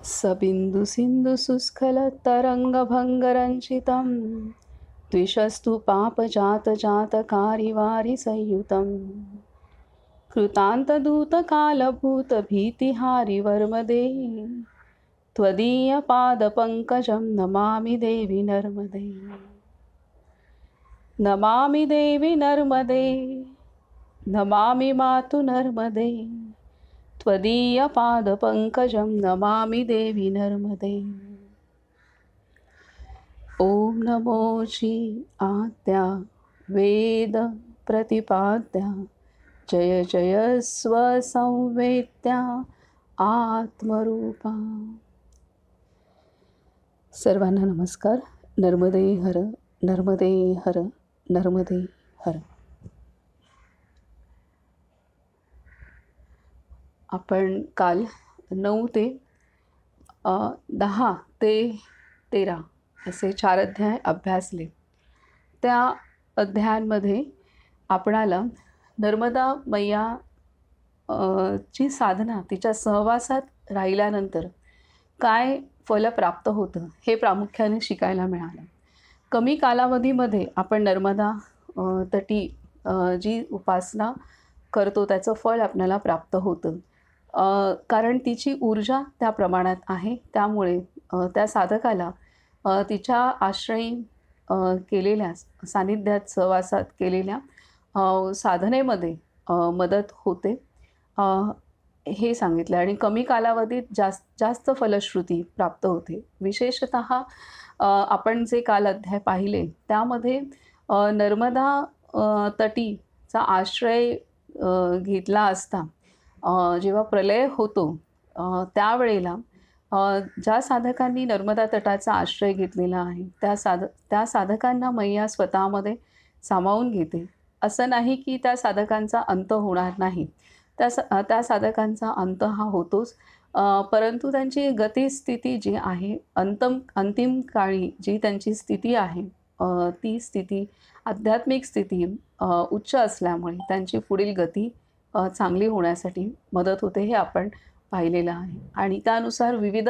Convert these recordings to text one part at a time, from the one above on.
सबिंदु सिंधु सुस्खल तरंगभंगरंचितं द्विषस्तु पापजात जातकारिवारि संयुतं कृतान्तदूतकालभूतभीतिहारि वर्मदे त्वदीयपादपङ्कजं नमामि देवि नर्मदे। नमामि देवि नर्मदे, नमामि मातु नर्मदे, त्वदीयपादपङ्कजं नमामि देवि नर्मदे। ॐ नमो श्री आद्या वेद प्रतिपाद्या जय जय स्वसंवेद्या आत्मरूपा। सर्वांना नमस्कार। नर्मदे हर, नर्मदे हर, नर्मदे हर। आपण काल 9 ते 10 ते 13 असे 4 अध्याय अभ्यासले। त्या अध्यायांमध्ये आपणाला नर्मदा मैया ची साधना, तिच्या सहवासात राहिल्यानंतर काय फल प्राप्त होतं हे प्रामुख्याने शिकायला मिळालं। कमी कालावधीमध्ये आपण नर्मदा तटी जी उपासना करतो त्याचं फळ आपल्याला प्राप्त होतं, कारण तिची ऊर्जा त्या प्रमाणात आहे। त्यामुळे त्या साधकाला तिच्या आश्रयी केलेल्या सानिध्यात सहवासात केलेल्या साधनेमध्ये मदत होते हे सांगितलं। आणि कमी कालावधीत जास्त फलश्रुती प्राप्त होते। विशेषतः आपण जे काल अध्याय पाहिले त्यामध्ये नर्मदा तटीचा आश्रय घेतला असता जेव्हा प्रलय होतो त्यावेळेला ज्या साधकांनी नर्मदा तटाचा आश्रय घेतलेला आहे त्या साधकांना मैया स्वतःमध्ये सामावून घेते। असं नाही की त्या साधकांचा अंत होणार नाही, त्या साधकांचा अंत हा होतोच, परंतु त्यांची गतिस्थिती जी आहे, अंतिम काळी जी त्यांची स्थिती आहे ती स्थिती, आध्यात्मिक स्थिती उच्च असल्यामुळे त्यांची पुढील गती चांगली होण्यासाठी मदत होते हे आपण पाहिलेलं आहे। आणि त्यानुसार विविध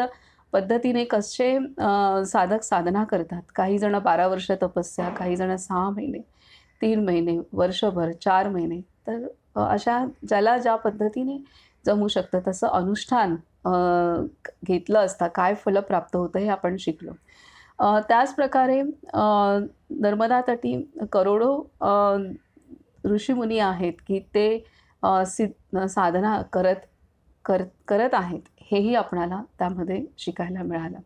पद्धतीने कसे साधक साधना करतात। काही जण 12 वर्ष तपस्या, काही जण 6 महिने, 3 महिने, वर्षभर, 4 महिने, तर अशा ज्याला ज्या पद्धतीने जमू शकतं तसं अनुष्ठान घेतलं असता काय फल प्राप्त होतं हे आपण शिकलो। त्याचप्रकारे नर्मदा तटी करोडो ऋषीमुनी आहेत की ते साधना करत आहेत हेही आपणाला त्यामध्ये शिकायला मिळालं।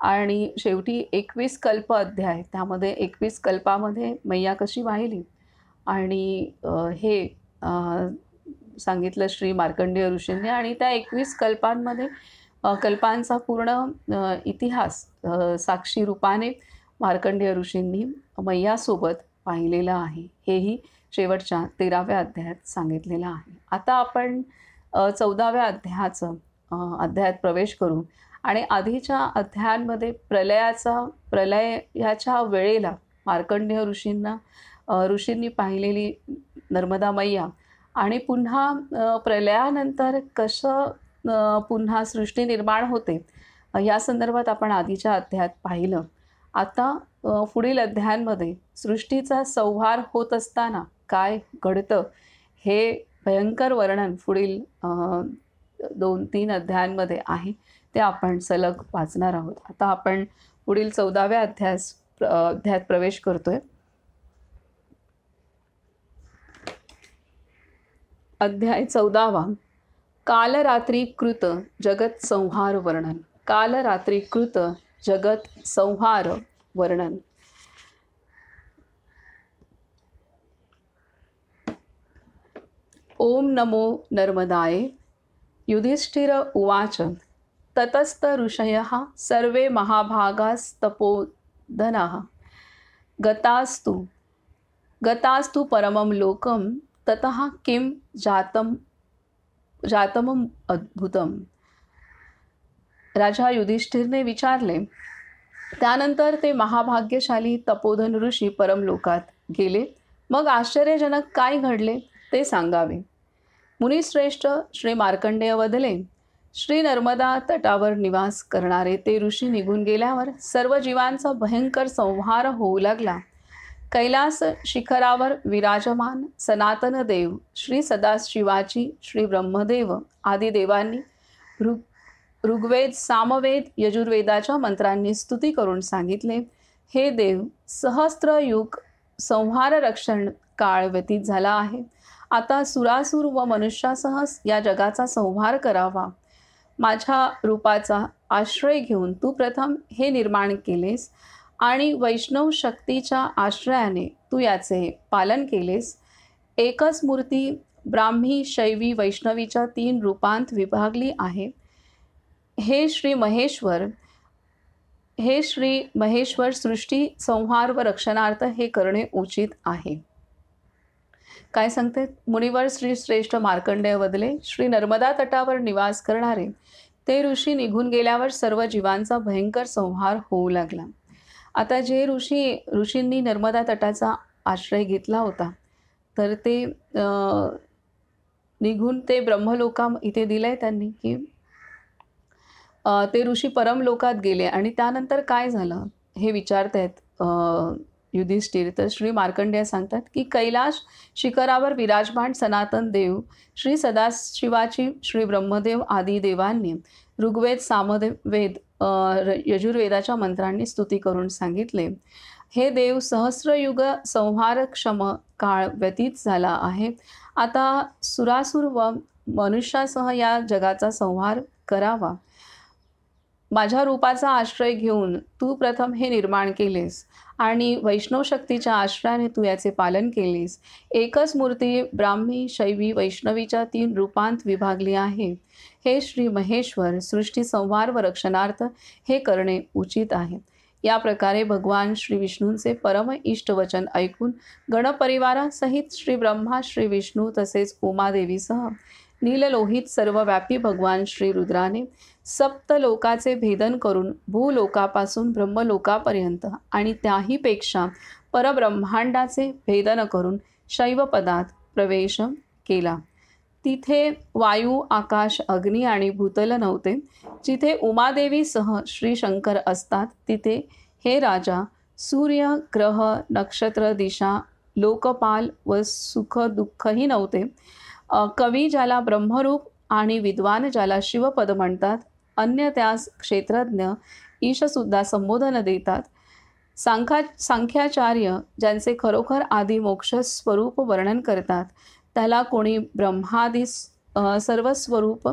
आणि शेवटी 21 कल्प अध्याय, त्यामध्ये 21 कल्पामध्ये मैया कशी वाहिली आणि हे सांगितलं श्री मार्कंडेय ऋषींनी। आणि त्या 21 कल्पांमध्ये कल्पांचा पूर्ण इतिहास साक्षी रूपाने मार्कंडेय ऋषींनी मैयासोबत पाहिलेलं आहे हेही शेवटच्या 13व्या अध्यायात सांगितलेलं आहे। आता आपण 14व्या अध्यायात प्रवेश करू। आणि आधीच्या अध्यायांमध्ये प्रलयाच्या वेळेला मार्कंडेय ऋषींनी पाहिलेली नर्मदा मैया आणि पुन्हा प्रलयानंतर कसं पुन्हा सृष्टी निर्माण होते या संदर्भात आपण आधीच्या अध्यायात पाहिलं। आता पुढील अध्यायांमध्ये सृष्टीचा संहार होत असताना काय घडतं हे भयंकर वर्णन पुढील 2-3 अध्यायांमध्ये आहे, ते आपण सलग वाचणार आहोत। आता आपण पुढील 14व्या अध्यायात प्रवेश करतोय। अध्याय 14वा, कालरात्रीकृत जगत संहार वर्णन। कालरात्रीकृत जगत संहार वर्णन। ओम नमो नर्मदाय। युधिष्ठिर उवाच ततस्त ऋषयः सर्वे महाभागास्तपोधनाः गतास्तु परमं लोकं ततः किं जातमं अद्भुतम। राजा युधिष्ठिरने विचारले। त्यानंतर ते महाभाग्यशाली तपोधन ऋषी परमलोकात गेले। मग आश्चर्यजनक काय घडले ते सांगावे। मुनिश्रेष्ठ श्री मार्कंडेय वदले, श्री नर्मदा तटावर निवास करणारे ते ऋषी निघून गेल्यावर सर्व जीवांचा भयंकर संहार होऊ लागला. कैलास शिखरावर विराजमान सनातन देव श्री सदाशिवाची श्री ब्रह्मदेव आदी देवांनी ऋग्वेद, सामवेद, यजुर्वेदाच्या मंत्रांनी स्तुती करून सांगितले, हे देव, सहस्त्रयुग संहार रक्षण काळ व्यतीत झाला आहे. आता सुरासुर व मनुष्यासह या जगाचा संहार करावा. माझ्या रूपाचा आश्रय घेऊन तू प्रथम हे निर्माण केलेस आणि वैष्णव शक्तीच्या आश्रयाने तू याचे पालन केलेस. एकच मूर्ती ब्राह्मी, शैवी, वैष्णवीच्या 3 रूपांत विभागली आहे. हे श्री महेश्वर सृष्टी संहार व रक्षणार्थ हे करणे उचित आहे. काय सांगते? मुनिवर श्री श्रेष्ठ मार्कंडेय वदले, श्री नर्मदा तटावर निवास करणारे ते ऋषी निघून गेल्यावर सर्व जीवांचा भयंकर संहार होऊ लागला. आता जे ऋषींनी नर्मदा तटाचा आश्रय घेतला होता, तर ते निघून ते ब्रह्मलोका इथे दिलंय त्यांनी, की ते ऋषी परमलोकात गेले. आणि त्यानंतर काय झालं हे विचारतायत युधिष्ठिर. तर श्री मार्कंडेय सांगतात की कैलाश शिखरावर विराजमान सनातन देव श्री सदाशिवाची श्री ब्रह्मदेव आदी देवांनी ऋग्वेद, सामवेद, यजुर्वेदाच्या मंत्रांनी स्तुती करून सांगितले, हे देव, सहस्त्रयुग संहारक्षम काळ व्यतीत झाला आहे. आता सुरासुर व मनुष्यासह या जगाचा संहार करावा. माझ्या रूपाचा आश्रय घेऊन तू प्रथम हे निर्माण केलेस आणि वैष्णव शक्तीच्या आश्रयाने तू याचे पालन केलेस. एकच मूर्ती ब्राह्मी, शैवी, वैष्णवीच्या 3 रूपांत विभागली आहे. हे श्री महेश्वर सृष्टी संहार व रक्षणार्थ हे करणे उचित आहे. या प्रकारे भगवान श्री विष्णूंचे परम इष्ट वचन ऐकून गणपरिवारासहित श्री ब्रह्मा, श्री विष्णू तसेच उमादेवीसह नीललोहित सर्वव्यापी भगवान श्री रुद्राने सप्तलोकाचे भेदन करून भूलोकापासून ब्रह्मलोकापर्यंत आणि त्याहीपेक्षा परब्रह्मांडाचे भेदन करून शैवपदात प्रवेश केला. तिथे वायू, आकाश, अग्नी आणि भूतल नव्हते. जिथे उमादेवीसह श्री शंकर असतात तिथे हे राजा सूर्य, ग्रह, नक्षत्र, दिशा, लोकपाल व सुख दुःखही नव्हते. कवी ज्याला ब्रह्मरूप आणि विद्वान ज्याला शिवपद म्हणतात, अन्य त्यास क्षेत्रज्ञ ईशसुद्धा संबोधन देतात. सांख्याचार्य ज्यांचे खरोखर आदी मोक्ष स्वरूप वर्णन करतात, त्याला कोणी ब्रह्मादी सर्वस्वरूप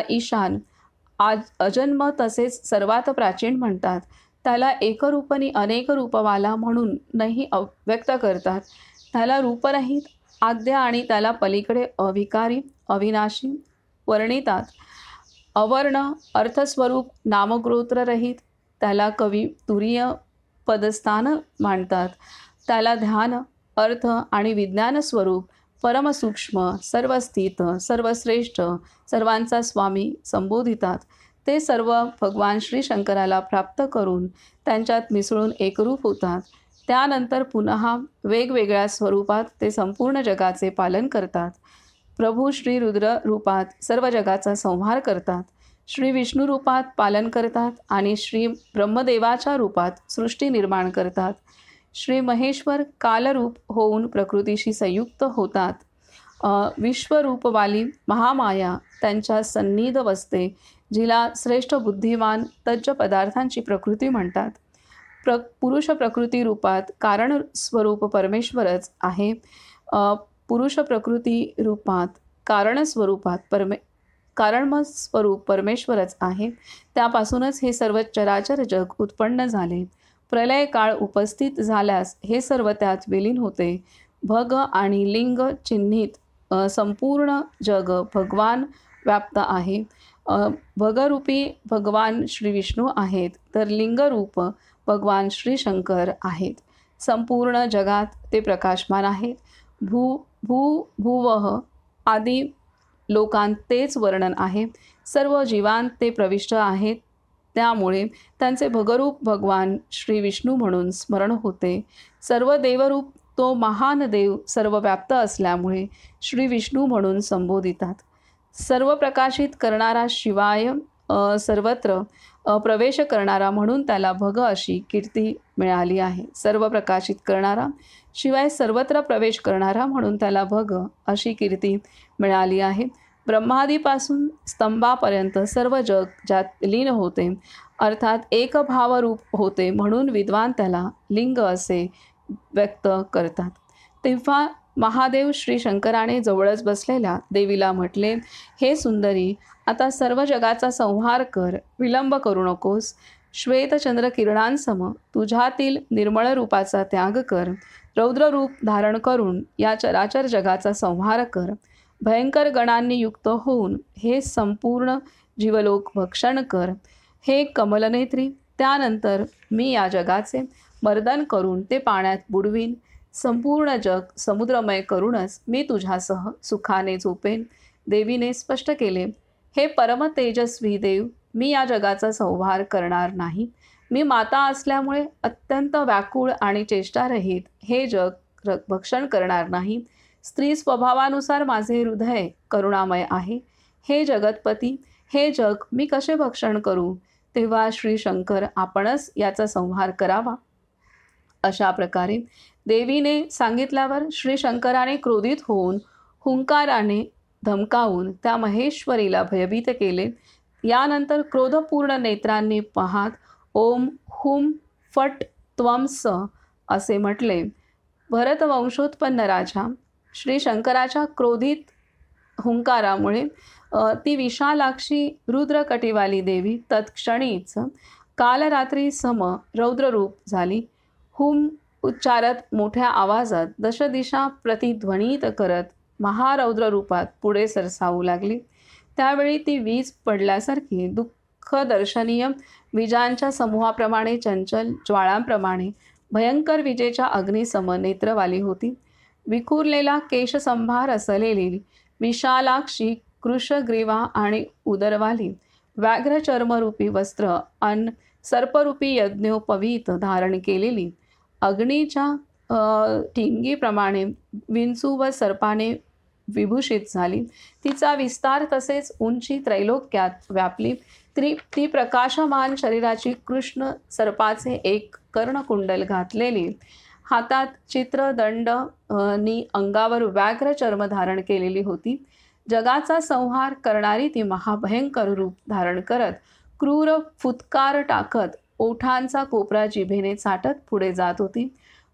ईशान, अजन्म तसेच सर्वात प्राचीन म्हणतात. त्याला एकरूपनी अनेक रूपवाला म्हणूनही व्यक्त करतात. त्याला रूपरहित, आद्य आणि त्याला पलीकडे अविकारी, अविनाशी वर्णितात. अवर्ण, अर्थस्वरूप, नामगोत्ररहित त्याला कवी तुरीय पदस्थान मानतात. त्याला ध्यान, अर्थ आणि विज्ञान स्वरूप, परमसूक्ष्म, सर्वस्थित, सर्वश्रेष्ठ, सर्वांचा स्वामी संबोधितात. ते सर्व भगवान श्री शंकराला प्राप्त करून त्यांच्यात मिसळून एकरूप होतात. त्यानंतर पुन्हा वेगवेगळ्या स्वरूपात ते संपूर्ण जगाचे पालन करतात. प्रभू श्री रुद्र रूपात सर्व जगाचा संहार करतात. श्री विष्णू रूपात पालन करतात आणि श्री ब्रह्मदेवाच्या रूपात सृष्टी निर्माण करतात. श्री महेश्वर कालरूप होऊन प्रकृतीशी संयुक्त होतात. विश्वरूपवाली महामाया त्यांच्या सन्निध वसते, जिला श्रेष्ठ बुद्धिमान तज्ज्ञ पदार्थांची प्रकृती म्हणतात. पुरुष प्रकृती रूपात कारण स्वरूप परमेश्वरच आहे. पुरुष प्रकृती रूपात कारणस्वरूप परमेश्वरच आहे. त्यापासूनच हे सर्व चराचर जग उत्पन्न झाले. प्रलय काळ उपस्थित झाल्यास हे सर्व त्यात विलीन होते. भग आणि लिंग चिन्हित संपूर्ण जग भगवान व्याप्त आहे. भगरूपी भगवान श्री विष्णू आहेत, तर लिंगरूप भगवान श्री शंकर आहेत. संपूर्ण जगात ते प्रकाशमान आहेत. भूवह आदी लोकांत तेच वर्णन आहे. सर्व जीवांत ते प्रविष्ट आहेत. त्यामुळे त्यांचे भगरूप भगवान श्री विष्णू म्हणून स्मरण होते. सर्व देवरूप तो महान देव सर्वव्याप्त असल्यामुळे श्री विष्णू म्हणून संबोधितात. सर्व प्रकाशित करणारा शिवाय सर्वत्र प्रवेश करणारा म्हणून त्याला भग अशी कीर्ती मिळाली आहे. सर्व प्रकाशित करणारा शिवाय सर्वत्र प्रवेश करणारा म्हणून त्याला भग अशी कीर्ती मिळाली आहे. ब्रह्मादीपासून स्तंभापर्यंत सर्व जग ज्यात लीन होते अर्थात एक भावरूप होते म्हणून विद्वान त्याला लिंग असे व्यक्त करतात. तेव्हा महादेव श्री शंकराने जवळच बसलेल्या देवीला म्हटले, हे सुंदरी, आता सर्व जगाचा संहार कर, विलंब करू नकोस. श्वेतचंद्र किरणांसम तुझ्यातील निर्मळ रूपाचा त्याग कर, रौद्र रूप धारण करून या चराचर जगाचा संहार कर. भयंकर गणांनी युक्त होऊन हे संपूर्ण जीवलोक भक्षण कर. हे कमलनेत्री, त्यानंतर मी या जगाचे मर्दन करून ते पाण्यात बुडवीन. संपूर्ण जग समुद्रमय करूनच मी तुझ्यासह सुखाने झोपेन. देवीने स्पष्ट केले, हे परम तेजस्वी देव, मी या जगाचा संहार करणार नाही. मी माता असल्यामुळे अत्यंत व्याकुळ आणि चेष्टारहित हे जग भक्षण करणार नाही. स्त्री स्वभावानुसार माझे हृदय करुणामय आहे. हे जगतपती, हे जग मी कसे भक्षण करू? तेव्हा श्री शंकर आपणच याचा संहार करावा. अशा प्रकारे देवीने सांगितल्यावर श्री शंकराने क्रोधित होऊन हुंकाराने धमकावून त्या महेश्वरीला भयभीत केले. यानंतर क्रोधपूर्ण नेत्रांनी पाहत ओम हुम फट त्वम स असे म्हटले. भरतवंशोत्पन्न राजा श्री शंकराच्या क्रोधित हुंकारामुळे ती विशालाक्षी रुद्रकटिवाली देवी तत्क्षणीच कालरात्री सम रौद्ररूप झाली. हुम उच्चारत मोठ्या आवाजात दशदिशा प्रतिध्वनित करत महारौद्र रूपात पुढे सरसावू लागली. त्यावेळी ती वीज पडल्यासारखी दुःखदर्शनीय विजांच्या समूहाप्रमाणे चंचल ज्वाळांप्रमाणे भयंकर विजेच्या अग्निसम नेत्रवाली होती. विखुरलेला केशसंभार असलेली विशालाक्षी कृशग्रीवा आणि उदरवाली व्याघ्र चर्मरूपी वस्त्र अन सर्परूपी यज्ञोपवीत धारण केलेली अग्नीच्या ठिणगीप्रमाणे विंचू व सर्पाने विभूषित झाली. तिचा विस्तार तसेच उंची त्रैलोक्यात व्यापली. ती प्रकाशमान शरीराची कृष्ण सर्पाचे एक कर्णकुंडल घातलेली, हातात चित्रदंड नी अंगावर व्याघ्र चर्म धारण केलेली होती. जगाचा संहार करणारी ती महाभयंकर रूप धारण करत क्रूर फुत्कार टाकत ओठांचा कोपरा जिभेने चाटत पुढे जात होती.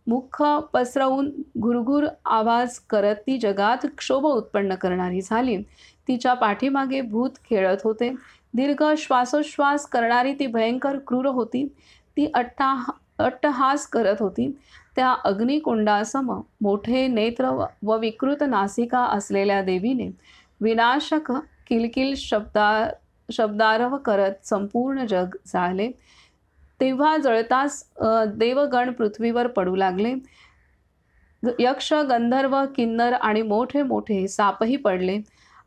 मुख पसरवून घुरघुर आवाज करत ती जगात क्षोभ उत्पन्न करणारी झाली. तिच्या पाठीमागे भूत खेळत होते. दीर्घ श्वासोश्वास करणारी ती भयंकर क्रूर होती. ती अट्टहास करत होती. त्या अग्निकुंडासम मोठे नेत्र व विकृत नासिका असलेल्या देवीने विनाशक किलकिल शब्दारव करत संपूर्ण जग जाळले. तेव्हा जळताच देवगण पृथ्वीवर पडू लागले. यक्ष, गंधर्व, किन्नर आणि मोठे मोठे सापही पडले.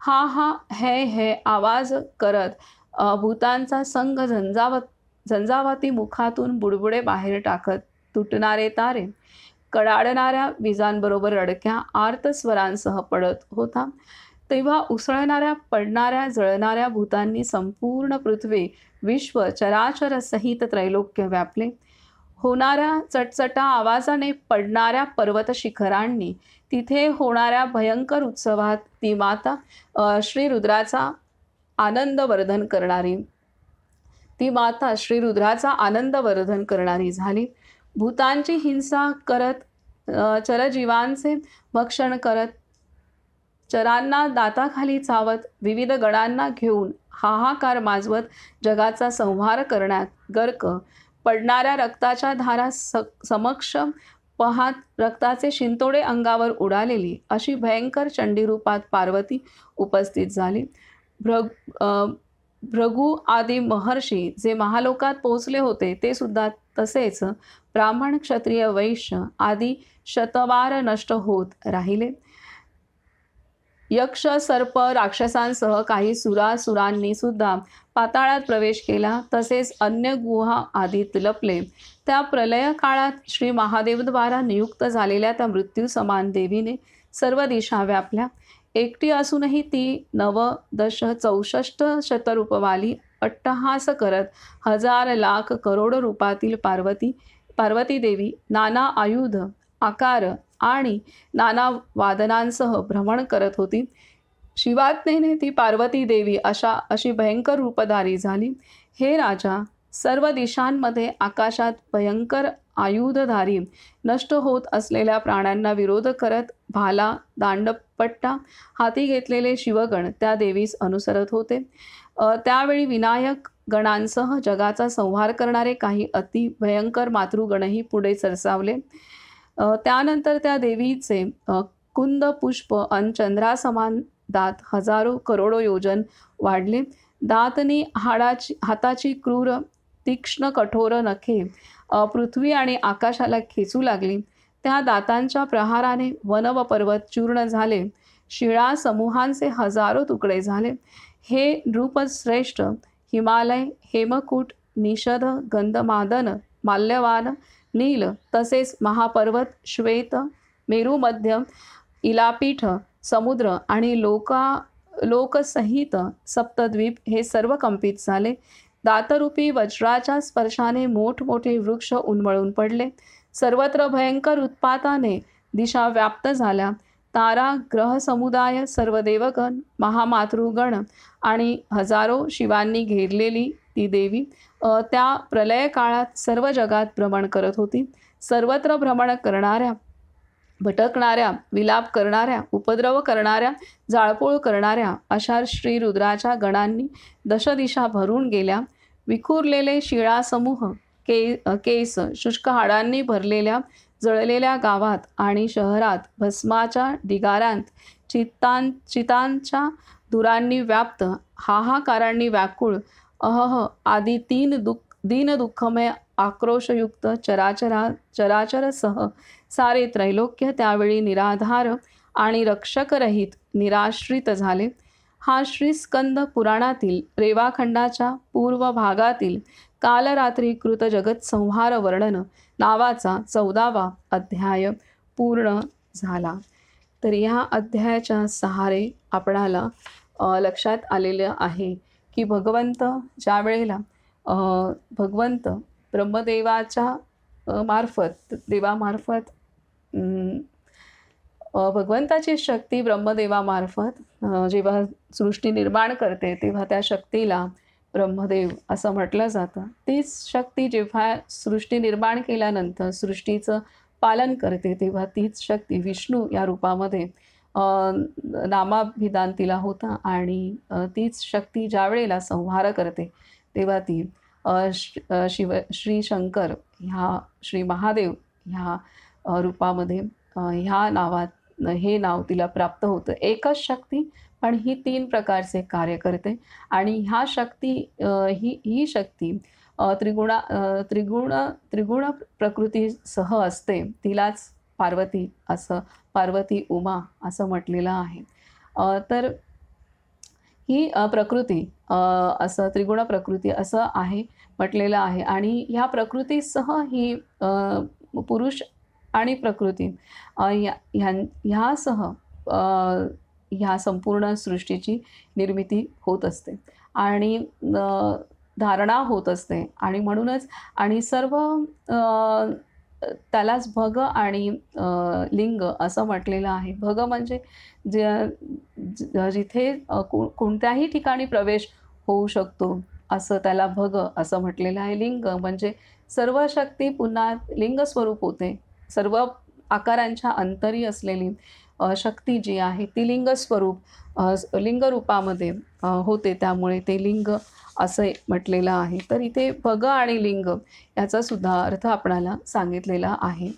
हा हा हे हे आवाज करत भूतांचा संघ झंझावाती मुखातून बुडबुडे बाहेर टाकत तुटणारे तारे कडाडणाऱ्या विजांबरोबर रडक्या आर्तस्वरांसह पडत होता. तेव्हा उसळणाऱ्या, पडणाऱ्या, जळणाऱ्या भूतांनी संपूर्ण पृथ्वी, विश्व, चराचर सहित त्रैलोक्य व्यापले. होणाऱ्या चटचटा आवाजाने पडणाऱ्या पर्वत शिखरांनी तिथे होणाऱ्या भयंकर उत्सवात ती माता श्रीरुद्राचा आनंदवर्धन करणारी झाली. भूतांची हिंसा करत चरजीवांचे भक्षण करत चरांना दाताखाली चावत विविध गणांना घेऊन हाहाकार माजवत जगाचा संहार करण्यात गर्क पडणाऱ्या रक्ताच्या धारा समक्ष पाहत रक्ताचे शिंतोडे अंगावर उडालेली अशी भयंकर चंडीरूपात पार्वती उपस्थित झाली. भृगू आदी महर्षी जे महालोकात पोहोचले होते ते सुद्धा तसेच ब्राह्मण, क्षत्रिय, वैश्य आदी शतवार नष्ट होत राहिले. यक्ष, सर्प, राक्षसांसह काही सुरांनी सुद्धा पाताळात प्रवेश केला. तसेच अन्य गुहा आदीत लपले. त्या प्रलय काळात श्री महादेवद्वारा नियुक्त झालेल्या त्या मृत्यू समान देवीने सर्व दिशा व्यापल्या. एकटी असूनही ती 9-10-64 शतरूपवाली अट्टहास करत हजार लाख करोड रूपातील पार्वती देवी नाना आयुध आकार आणि नाना वादनांसह भ्रमण करत होती. शिवाज्ञेने ती पार्वती देवी अशी भयंकर रूपधारी झाली. हे राजा, सर्व दिशांमध्ये आकाशात भयंकर आयुधधारी नष्ट होत असलेल्या प्राण्यांना विरोध करत भाला दांडपट्टा हाती घेतलेले शिवगण त्या देवीस अनुसरत होते. त्यावेळी विनायक गणांसह जगाचा संहार करणारे काही अति भयंकर मातृगणही पुढे सरसावले. त्यानंतर त्या देवीचे कुंद पुष्प अन चंद्रासमान दात हजारो करोडो योजन वाढले. दातनी हाताची क्रूर तीक्ष्ण कठोर नखे पृथ्वी आणि आकाशाला खेचू लागली. त्या दातांच्या प्रहाराने वन व पर्वत चूर्ण झाले. शिळा समूहांचे हजारो तुकडे झाले. हे नृपश्रेष्ठ, हिमालय, हेमकूट, निषद, गंधमादन, माल्यवान, नील तसेच महापर्वत, श्वेत, मेरुमध्य, इलापीठ, समुद्र आणि लोकसहित सप्तद्वीप हे सर्व कंपित झाले. दातरूपी वज्राच्या स्पर्शाने मोठमोठे वृक्ष उन्मळून पडले. सर्वत्र भयंकर उत्पाताने दिशा व्याप्त झाल्या. तारा ग्रह समुदाय, सर्व देवगण, महामातृगण आणि हजारो शिवांनी घेरलेली ती देवी त्या प्रलय काळात सर्व जगात भ्रमण करत होती. सर्वत्र भ्रमण करणाऱ्या, भटकणाऱ्या, विलाप करणाऱ्या, उपद्रव करणाऱ्या, जाळपोळ करणाऱ्या अशा श्रीरुद्राच्या गणांनी दशदिशा भरून गेल्या. विखुरलेले शिळासमूह, केस, शुष्क हाडांनी भरलेल्या जळलेल्या गावात आणि शहरात, भस्माच्या ढिगाऱ्यांत, चितांच्या धुरांनी व्याप्त, हाहाकारांनी व्याकुळ, अहह आदी दीन दुःखमय आक्रोशयुक्त चराचरसह सारे त्रैलोक्य त्यावेळी निराधार आणि रक्षकरहित निराश्रित झाले. हा श्रीस्कंद पुराणातील रेवाखंडाच्या पूर्व भागातील कालरात्रीकृत जगत संहार वर्णन नावाचा 14वा अध्याय पूर्ण झाला. तर ह्या अध्यायाच्या सहारे आपणाला लक्षात आलेलं आहे की भगवंत ज्या वेळेला भगवंत ब्रह्मदेवाच्या देवामार्फत भगवंताची शक्ती ब्रह्मदेवामार्फत जेव्हा सृष्टी निर्माण करते तेव्हा त्या शक्तीला ब्रह्मदेव असं म्हटलं जातं. तीच शक्ती जेव्हा सृष्टी निर्माण केल्यानंतर सृष्टीचं पालन करते तेव्हा तीच शक्ती विष्णू या रूपामध्ये नामाभिधान तिला होता आणि तीच शक्ती ज्या वेळेला संहार करते तेव्हा ती श्री शंकर ह्या श्री महादेव ह्या रूपामध्ये ह्या नावात हे नाव तिला प्राप्त होतं. एकच शक्ती पण ही 3 प्रकारचे कार्य करते आणि ह्या शक्ती ही शक्ती त्रिगुण प्रकृतीसह असते. तिलाच पार्वती उमा असं म्हटलेलं आहे. तर ही प्रकृती असं त्रिगुण प्रकृती असं आहे म्हटलेलं आहे आणि ह्या प्रकृतीसह ही पुरुष आणि प्रकृती ह्यासह ह्या संपूर्ण सृष्टीची निर्मिती होत असते आणि धारणा होत असते आणि म्हणूनच आणि सर्व त्यालाच भग आणि लिंग असं म्हटलेलं आहे. भग म्हणजे जिथे कोणत्याही ठिकाणी प्रवेश होऊ शकतो असं त्याला भग असं म्हटलेलं आहे. लिंग म्हणजे सर्व शक्ती पुन्हा लिंग स्वरूप होते. सर्व आकारांच्या अंतरी असलेली शक्ती जी आहे ती लिंग रूपामध्ये होते, त्यामुळे ते लिंग असं म्हटलेलं आहे. तर इथे भग आणि लिंग याचा सुद्धा अर्थ आपणाला सांगितलेला आहे.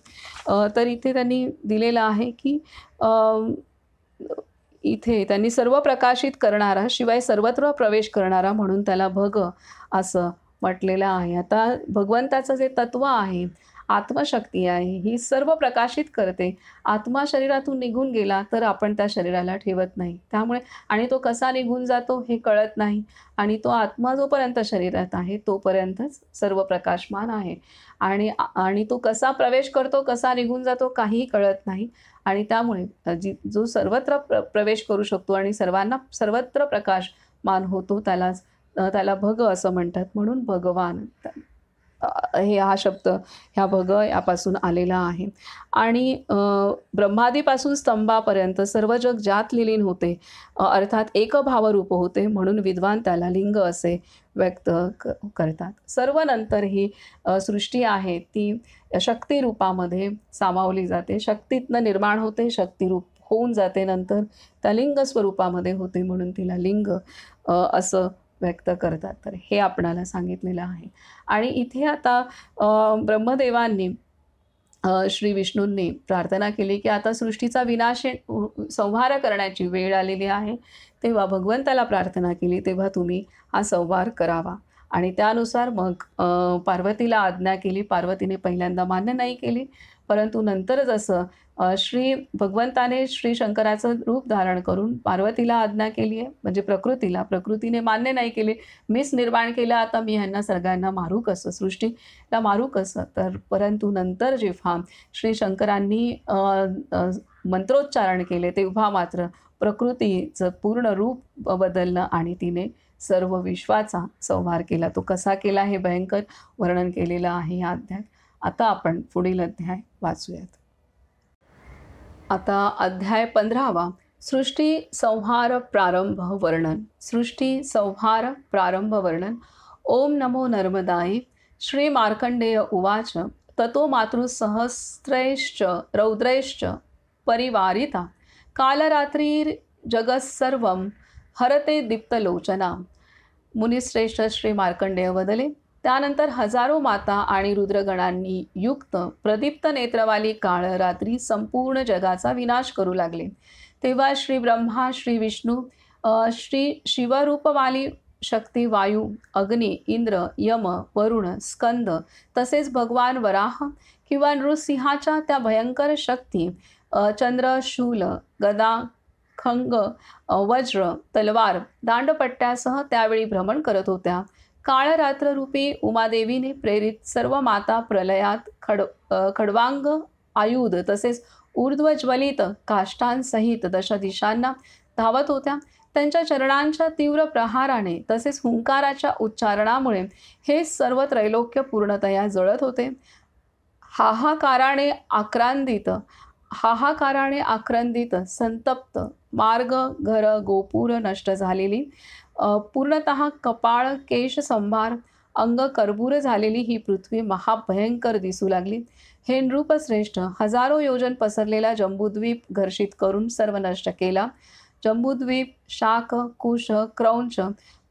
तर इथे त्यांनी दिलेलं आहे की इथे त्यांनी सर्व प्रकाशित करणारा शिवाय सर्वत्र प्रवेश करणारा म्हणून त्याला भग असं म्हटलेलं आहे. आता भगवंताचं जे तत्व आहे आत्मशक्ती आहे, ही सर्व प्रकाशित करते. आत्मा शरीरातून निघून गेला तर आपण त्या शरीराला ठेवत नाही. त्यामुळे आणि तो कसा निघून जातो हे कळत नाही आणि तो आत्मा जोपर्यंत शरीरात आहे तोपर्यंतच सर्व प्रकाशमान आहे आणि तो कसा प्रवेश करतो, कसा निघून जातो काहीही कळत नाही आणि त्यामुळे जो सर्वत्र प्रवेश करू शकतो आणि सर्वांना सर्वत्र प्रकाशमान होतो त्याला भग असं म्हणतात. म्हणून भगवान हा शब्द ह्या भग यापासून आलेला आहे. आणि ब्रह्मादीपासून स्तंभापर्यंत सर्व जग ज्यात विलीन होते, अर्थात एकभावरूप होते, म्हणून विद्वान त्याला लिंग असे व्यक्त करतात. सर्व नंतर ही सृष्टी आहे ती शक्तिरूपामध्ये सामावली जाते. शक्तीतनं निर्माण होते, शक्तिरूप होऊन जाते, नंतर त्या लिंग स्वरूपामध्ये होते, म्हणून तिला लिंग असं व्यक्त करतात. तर हे आपणाला सांगितलेलं आहे. आणि इथे आता ब्रह्मदेवांनी श्री विष्णूंनी प्रार्थना केली की आता सृष्टीचा संहार करण्याची वेळ आलेली आहे. तेव्हा भगवंताला प्रार्थना केली, तेव्हा तुम्ही हा संहार करावा. आणि त्यानुसार मग पार्वतीला आज्ञा केली. पार्वतीने पहिल्यांदा मान्य नाही केली, परंतु नंतर जसं श्री भगवंताने श्री शंकराचं रूप धारण करून पार्वतीला आज्ञा केली आहे, म्हणजे प्रकृतीने मान्य नाही केले. मीच निर्माण केलं, आता मी ह्यांना सगळ्यांना मारू कसं, सृष्टीला मारू कसं. तर परंतु नंतर जेव्हा श्री शंकरांनी मंत्रोच्चारण केले तेव्हा मात्र प्रकृतीचं पूर्ण रूप बदललं आणि तिने सर्व विश्वाचा संहार केला. तो कसा केला हे भयंकर वर्णन केलेलं आहे या अध्यायात. आता आपण पुढील अध्याय वाचूयात. आता अध्याय 15वा, सृष्टी संहार प्रारंभ वर्णन. सृष्टी संहार प्रारंभ वर्णन. ओम नमो नर्मदाय. श्री मार्कंडेय उवाच. ततो मातृसहस्रैश्च रौद्रैश्च परिवारिता कालरात्रिर्जगत्सर्वं हरते दीप्तलोचना. मुनिश्रेष्ठ श्री मार्कंडेय वदले. त्यानंतर हजारो माता आणि रुद्रगणांनी युक्त प्रदीप्त नेत्रवाली काळ रात्री संपूर्ण जगाचा विनाश करू लागले. तेव्हा श्री ब्रह्मा, श्री विष्णू, श्री शिवरूपवाली शक्ती वायू, अग्नी, इंद्र, यम, वरुण, स्कंद तसेच भगवान वराह किंवा नृसिंहाच्या त्या भयंकर शक्ती चंद्र, शूल, गदा, खंग, वज्र, तलवार, दांडपट्ट्यासह त्यावेळी भ्रमण करत होत्या. काळरात्ररूपी उमादेवीने प्रेरित सर्व माता प्रलयात खडवांग आयुध तसेच ऊर्ध्वज्वलित काष्ठांसहित दश दिशांना धावत होत्या. त्यांच्या चरणांच्या तीव्र प्रहाराने तसेच हुंकाराच्या उच्चारणामुळे हे सर्व त्रैलोक्य पूर्णतया जळत होते. हाहाकाराने आक्रंदित संतप्त मार्ग, घर, गोपूर नष्ट झालेली, पूर्णतः कपाळ, केश संभार, अंग कर्बूर झालेली ही पृथ्वी महाभयंकर दिसू लागली. हे नृपश्रेष्ठ, हजारो योजन पसरलेला जंबूद्वीप घर्षित करून सर्व नष्ट केला. जंबूद्वीप, शाक, कुश, क्रौंच,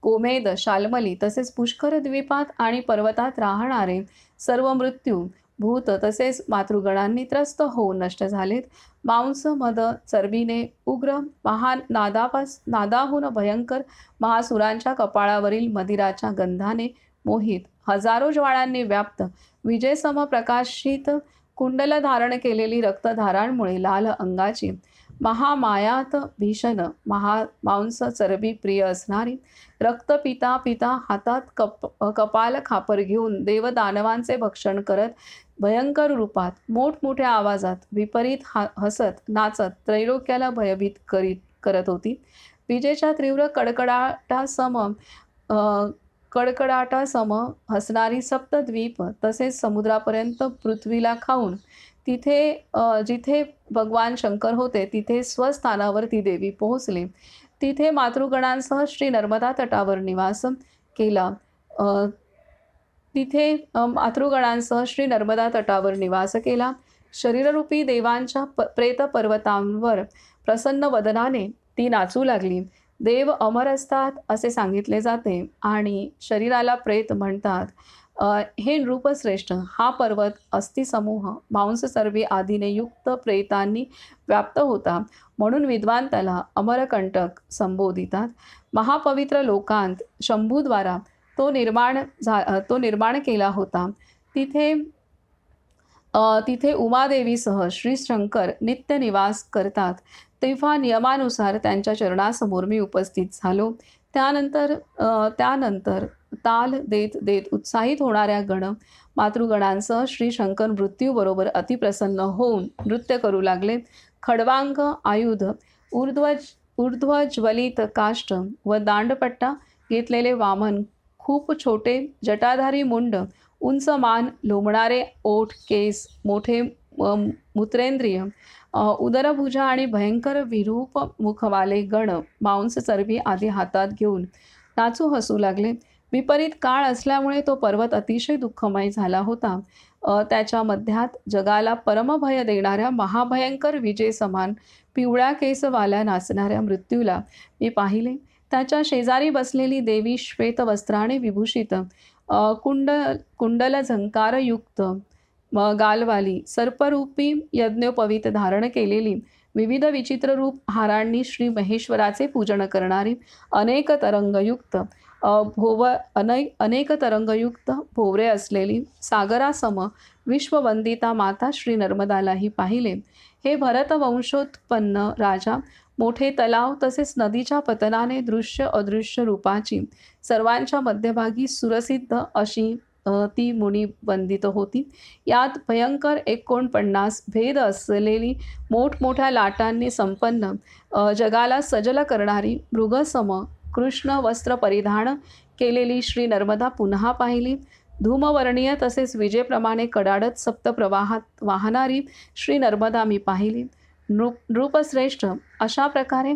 गोमेद, शाल्मली तसेच पुष्कर द्वीपात आणि पर्वतात राहणारे सर्व मृत्यू भूत तसेच मातृगणांनी त्रस्त होऊन नष्ट झालेत. मांस, मद, चरबीने उग्र महान नादाहून भयंकर महासुरांच्या कपाळावरील मदिराच्या गंधाने मोहित, हजारो ज्वाळांनी व्याप्त, विजेसम प्रकाशित कुंडल धारण केलेली रक्तधारांमुळे लाल अंगाची, महामायात भीषण मांस चरबी प्रिय असणारी, रक्त पिता पिता हातात कपाल खापर घेऊन देवदानवांचे भक्षण करत भयंकर रूपात मोठमोठ्या आवाजात विपरीत हसत नाचत त्रैलोक्याला भयभीत करत होती. विजेच्या तीव्र कडकडाटासम हसणारी सप्तद्वीप तसेच समुद्रापर्यंत पृथ्वीला खाऊन जिथे भगवान शंकर होते तिथे स्वस्थानावर ती देवी पोहोचली. तिथे मातृगणांसह श्री नर्मदा तटावर निवास केला. शरीररूपी देवांच्या प्रेत पर्वतांवर प्रसन्न वदनाने ती नाचू लागली. देव अमर असतात असे सांगितले जाते आणि शरीराला प्रेत म्हणतात. हे नृपश्रेष्ठ, हा पर्वत अस्थिसमूह मांस चरबी आदीने युक्त प्रेतांनी व्याप्त होता, म्हणून विद्वान त्याला अमरकंटक संबोधितात. महापवित्र लोकांत शंभूद्वारा तो निर्माण केला होता. तिथे तिथे उमादेवीसह श्री शंकर नित्य निवास करतात, तेव्हा नियमानुसार त्यांच्या चरणासमोर मी उपस्थित झालो. त्यानंतर ताल देत देत उत्साहित होणाऱ्या मातृगणांसह श्री शंकर मृत्यूबरोबर अतिप्रसन्न होऊन नृत्य करू लागले. खडवांग आयुध, ऊर्ध्वज्वलित काष्ट व दांडपट्टा घेतलेले वामन, खूप छोटे जटाधारी मुंड, उंच मान, लोंबणारे ओठ, केस, मोठे मूत्रेंद्रिय, उदरभुजा आणि भयंकर विरूप मुखवाले गण मांस चरबी आदी हातात घेऊन नाचू हसू लागले. विपरीत काळ असल्यामुळे तो पर्वत अतिशय दुःखमय झाला होता. त्याच्या मध्यात जगाला परमभय देणाऱ्या महाभयंकर विजेसमान पिवळ्या केसवाल्या नाचणाऱ्या मृत्यूला मी पाहिले. त्याच्या शेजारी बसलेली देवी श्वेतवस्त्राने विभूषित, कुंडल झंकारयुक्त गालवाली, सर्परूपी यज्ञोपवीत धारण केलेली, विविध विचित्र रूप हारांनी श्री महेश्वराचे पूजन करणारी, अनेक तरंगयुक्त भोवरे असलेली सागरासम विश्ववंदिता माता श्री नर्मदालाही पाहिले. हे भरतवंशोत्पन्न राजा, मोठे तलाव तसेच नदीच्या पतनाने दृश्य अदृश्य रूपाची सर्वांच्या मध्यभागी सुरसिद्ध अशी ती मुनी वंदित होती. यात भयंकर 49 भेद असलेली मोठमोठ्या लाटांनी संपन्न, जगाला सजल करणारी, मृगसम कृष्ण वस्त्र परिधान केलेली श्री नर्मदा पुन्हा पाहिली. धूमवर्णीय तसेच विजेप्रमाणे कडाडत सप्तप्रवाहात वाहणारी श्री नर्मदा मी पाहिली. नृपश्रेष्ठ अशा प्रकारे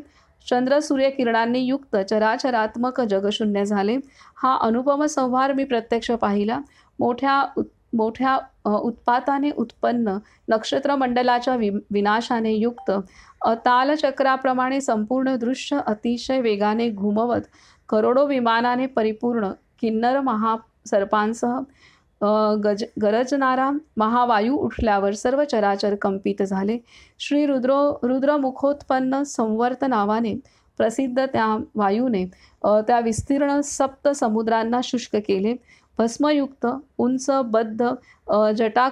चंद्रसूर्य किरणांनी युक्त चराचरात्मक जगशून्य झाले. हा अनुपम संहार मी प्रत्यक्ष पाहिला. मोठ्या उत्पाताने उत्पन्न नक्षत्रमंडलाच्या विनाशाने युक्त, तालचक्राप्रमाणे संपूर्ण दृश्य अतिशय वेगाने घुमवत, करोडो विमानाने परिपूर्ण किन्नर महासर्पांसह गरजणारा महावायू उठल्यावर सर्व चराचर कंपित झाले. श्री रुद्रमुखोत्पन्न संवर्त नावाने प्रसिद्ध त्या वायूने त्या विस्तीर्ण सप्त समुद्रांना शुष्क केले. भस्मयुक्त उंच बद्ध जटा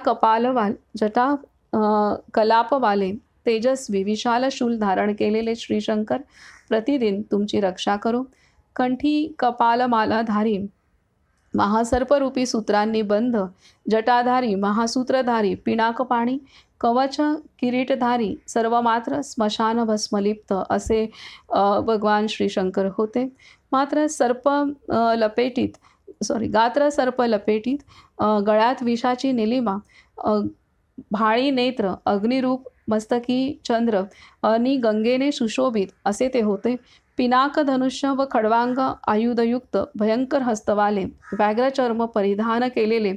कलापवाले तेजस्वी विशाल शूल धारण केलेले श्रीशंकर प्रतिदिन तुमची रक्षा करो. कंठी कपालमालाधारी महासर्परूपी सूत्रांनी बंध, जटाधारी महासूत्रधारी पिनाकपाणी कवच किरीटधारी सर्वमात्र स्मशान भस्मलिप्त असे भगवान श्रीशंकर होते. गात्र सर्प लपेटीत, गळ्यात विषाची निलिमा, भाळी नेत्र, अग्निरूप, मस्तकी चंद्र आणि गंगेने सुशोभित असे ते होते. पिनाक धनुष्य व खडवांग आयुधयुक्त भयंकर हस्तवाले व्याघ्रचर्म परिधान केलेले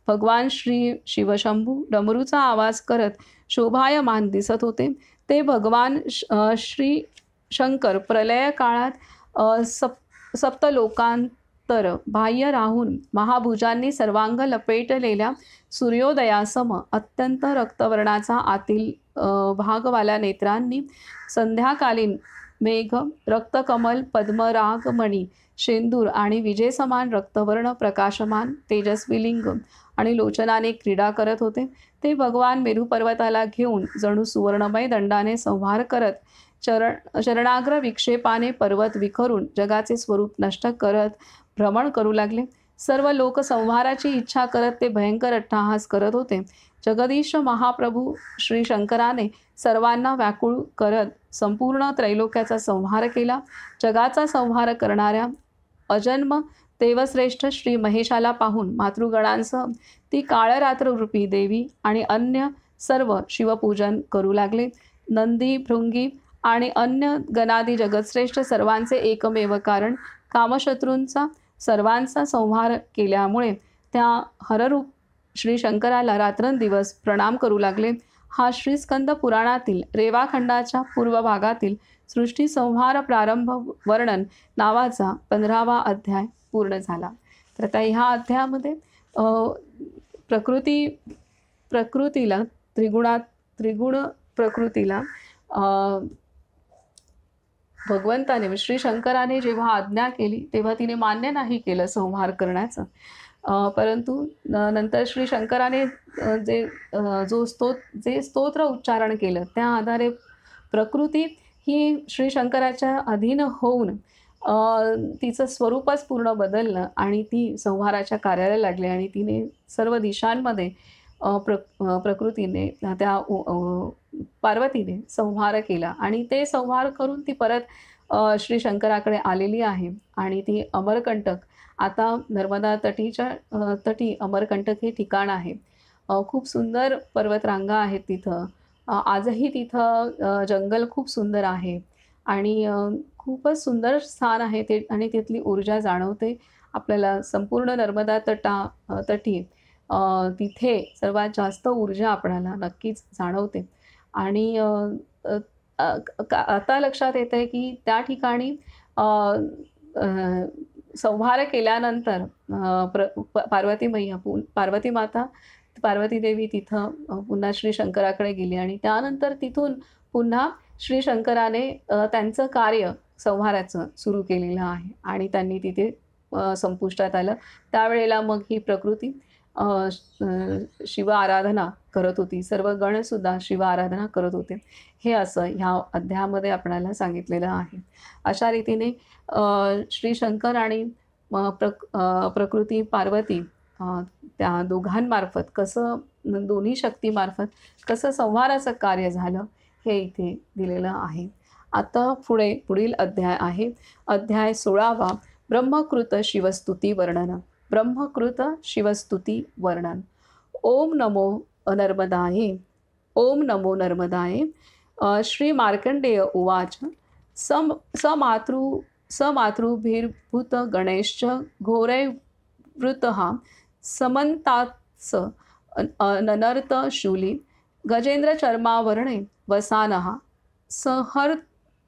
भगवान श्री शिवशंभू डमरूचा आवाज करत शोभायमान दिसत होते. ते भगवान श्री शंकर प्रलय काळात सप्तलोकांतर बाह्य राहून महाभुजांनी सर्वांग लपेटलेल्या सूर्योदयासम अत्यंत रक्तवर्णाचा आतील भागवाल्या नेत्रांनी संध्याकालीन मेघ, रक्तकमल, पद्मराग मणी, शेंदूर आणि विजेसमान रक्तवर्ण प्रकाशमान तेजस्वी लिंग आणि लोचनाने क्रीडा करत होते. ते भगवान मेरू पर्वताला घेऊन जणू सुवर्णमय दंडाने संहार करत चरणाग्र विक्षेपाने पर्वत विखरून जगाचे स्वरूप नष्ट करत भ्रमण करू लागले. सर्व लोक संहाराची इच्छा करत ते भयंकर अट्टहास करत होते. जगदीश महाप्रभू श्री शंकराने सर्वांना व्याकुळ करत संपूर्ण त्रैलोक्याचा संहार केला. जगाचा संहार करणाऱ्या अजन्म देवश्रेष्ठ श्री महेशाला पाहून मातृगणांसह ती काळरात्ररूपी देवी आणि अन्य सर्व शिवपूजन करू लागले. नंदी, भृंगी आणि अन्य गणादी जगतश्रेष्ठ सर्वांचे एकमेव कारण कामशत्रूंचा सर्वांचा संहार केल्यामुळे त्या हररूप श्री शंकराला रात्रंदिवस प्रणाम करू लागले. हा श्रीस्कंद पुराणातील रेवाखंडाच्या पूर्व भागातील सृष्टी संहार प्रारंभ वर्णन नावाचा 15वा अध्याय पूर्ण झाला. तर आता ह्या अध्यायामध्ये प्रकृतीला त्रिगुण प्रकृतीला भगवंताने श्री शंकराने जेव्हा आज्ञा केली तेव्हा तिने मान्य नाही केलं संहार करण्याचं. परंतु नंतर श्री शंकराने जे स्तोत्र उच्चारण केलं त्या आधारे प्रकृती ही श्री शंकराच्या अधीन होऊन तिचं स्वरूपच पूर्ण बदललं आणि ती संहाराच्या कार्याला लागली आणि तिने सर्व दिशांमध्ये प्रकृतीने पार्वतीने संहार केला आणि ते संहार करून ती परत श्री शंकराकडे आलेली आहे आणि ती अमरकंटक आता नर्मदा तटी अमरकंटक हे ठिकाण आहे. खूप सुंदर पर्वतरांगा आहेत तिथं. आजही तिथं जंगल खूप सुंदर आहे आणि खूपच सुंदर स्थान आहे ते आणि तिथली ऊर्जा जाणवते आपल्याला. संपूर्ण नर्मदा तटी तिथे सर्वात जास्त ऊर्जा आपल्याला नक्कीच जाणवते आणि आता लक्षात येतं आहे की त्या ठिकाणी संहार केल्यानंतर पार्वती माता पार्वती देवी तिथं पुन्हा श्री शंकराकडे गेली आणि त्यानंतर तिथून पुन्हा श्री शंकराने त्यांचं कार्य संहाराचं सुरू केलेलं आहे आणि त्यांनी तिथे संपुष्टात आलं. त्यावेळेला मग ही प्रकृती शिव आराधना करत होती. सर्व गणसुद्धा शिव आराधना करत होते. हे असं ह्या अध्यायामध्ये आपल्याला सांगितलेलं आहे. अशा रीतीने श्री शंकर आणि प्रकृती पार्वती त्या दोघांमार्फत कसं दोन्ही शक्तीमार्फत कसं संहाराचं कार्य झालं हे इथे दिलेलं आहे. आता पुढील अध्याय आहे अध्याय 16वा ब्रह्मकृत शिवस्तुती वर्णन. ब्रह्मकृत शिवस्तुती वर्णन. ओम नमो नर्मदाये. ओम नमो नर्मदाये. श्री मार्कंडेय उवाच समातृभिर्भूत गणेश्च घोरैर्वृतः समन्तात्स ननर्त शूली गजेंद्रचर्मावरणे वसानः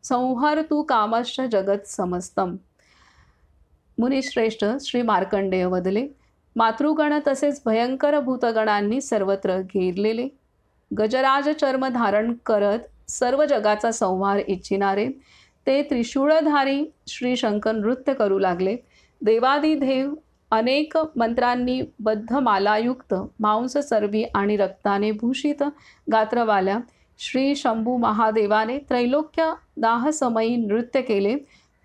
संहर्तु कामश्च जगत् समस्तम. मुनिश्रेष्ठ श्री मार्कंडेय वदले, मातृगण तसेच भयंकर भूतगणांनी सर्वत्र घेरलेले गजराज चर्म धारण करत सर्व जगाचा संहार इच्छिणारे ते त्रिशूळधारी श्री शंकर नृत्य करू लागले. देवादिदेव अनेक मंत्रांनी बद्ध मालायुक्त मांस चरबी आणि रक्ताने भूषित गात्रवाल्या श्री शंभू महादेवाने त्रैलोक्य दाहसमयी नृत्य केले.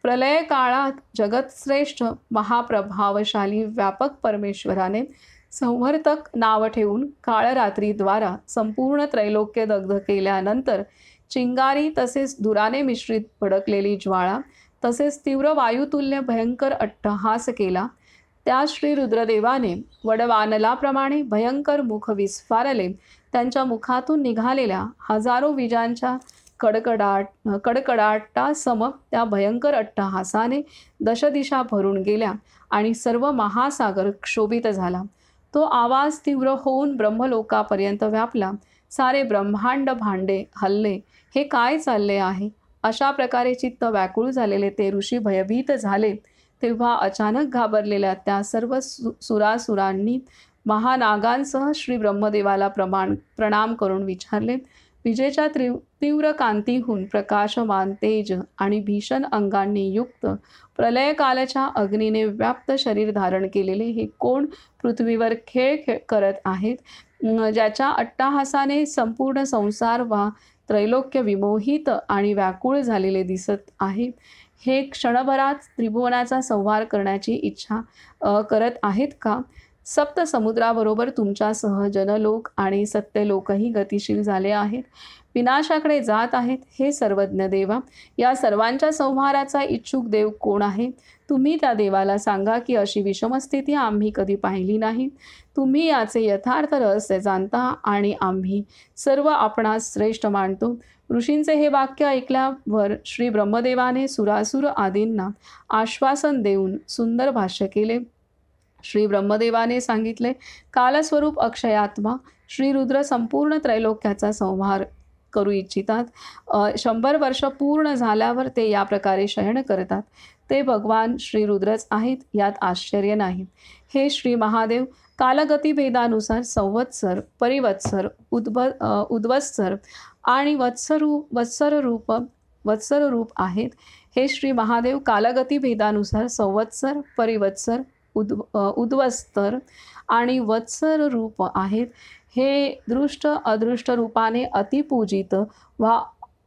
प्रलय काळात जगतश्रेष्ठ महाप्रभावशाली व्यापक परमेश्वराने संवर्तक नाव ठेवून काळरात्रीद्वारा संपूर्ण त्रैलोक्य दग्ध केल्यानंतर चिंगारी तसेच धुराने मिश्रित भडकलेली ज्वाळा तसेच तीव्र वायुतुल्य भयंकर अट्टहास केला. त्या श्री रुद्रदेवाने वडवानलाप्रमाणे भयंकर मुख विस्फारले. त्यांच्या मुखातून निघालेल्या हजारो विजांच्या कडकडाटासम त्या भयंकर अट्टहासाने दशदिशा भरून गेल्या आणि सर्व महासागर क्षोभित झाला. तो आवाज तीव्र होऊन ब्रह्मलोकापर्यंत व्यापला. सारे ब्रह्मांड भांडे हल्ले. हे काय चालले आहे? अशा प्रकारे चित्त व्याकुळ झालेले ते ऋषी भयभीत झाले. तेव्हा अचानक घाबरलेल्या त्या सर्व सुरासुरांनी महानागांसह श्री ब्रह्मदेवाला प्रणाम करून विचारले. विजेच्या तीव्र कांतीहून प्रकाशमान तेज आणि भीषण अंगांनी युक्त प्रलयकालाच्या अग्नीने व्याप्त शरीर धारण केलेले हे कोण पृथ्वीवर खेळ करत आहेत? ज्याच्या अट्टहासाने संपूर्ण संसार वा त्रैलोक्य विमोहित आणि व्याकुळ झालेले दिसत आहे. हे क्षणभरात त्रिभुवनाचा संहार करण्याची इच्छा करत आहेत का? सप्त समुद्राबरोबर तुमच्यासह जनलोक आणि सत्यलोकही गतिशील झाले आहेत, विनाशाकडे जात आहेत. हे सर्वज्ञ देवा, या सर्वांच्या संहाराचा इच्छुक देव कोण आहे? तुम्ही त्या देवाला सांगा की अशी विषमस्थिती आम्ही कधी पाहिली नाही. तुम्ही याचे यथार्थ रहस्य जाणता आणि आम्ही सर्व आपणास श्रेष्ठ मानतो. ऋषींचे हे वाक्य ऐकल्यावर श्री ब्रह्मदेवाने सुरासुर आदींना आश्वासन देऊन सुंदर भाष्य केले. श्री ब्रह्मदेवाने सांगितले, कालस्वरूप अक्षयात्मा श्री रुद्र संपूर्ण त्रैलोक्याचा संहार करू इच्छितात. 100 वर्ष पूर्ण झाल्यावर ते या प्रकारे शयन करतात. ते भगवान श्री रुद्रच आहेत, यात आश्चर्य नाही. हे श्री महादेव कालगतिभेदानुसार संवत्सर, परिवत्सर, उद्वत्सर आणि वत्सर रूप आहेत. हे श्री महादेव कालगतिभेदानुसार संवत्सर, परिवत्सर, उद्वस्तर आणि वत्सर रूप आहेत. हे दृष्ट अदृष्ट रूपाने अतिपूजित वा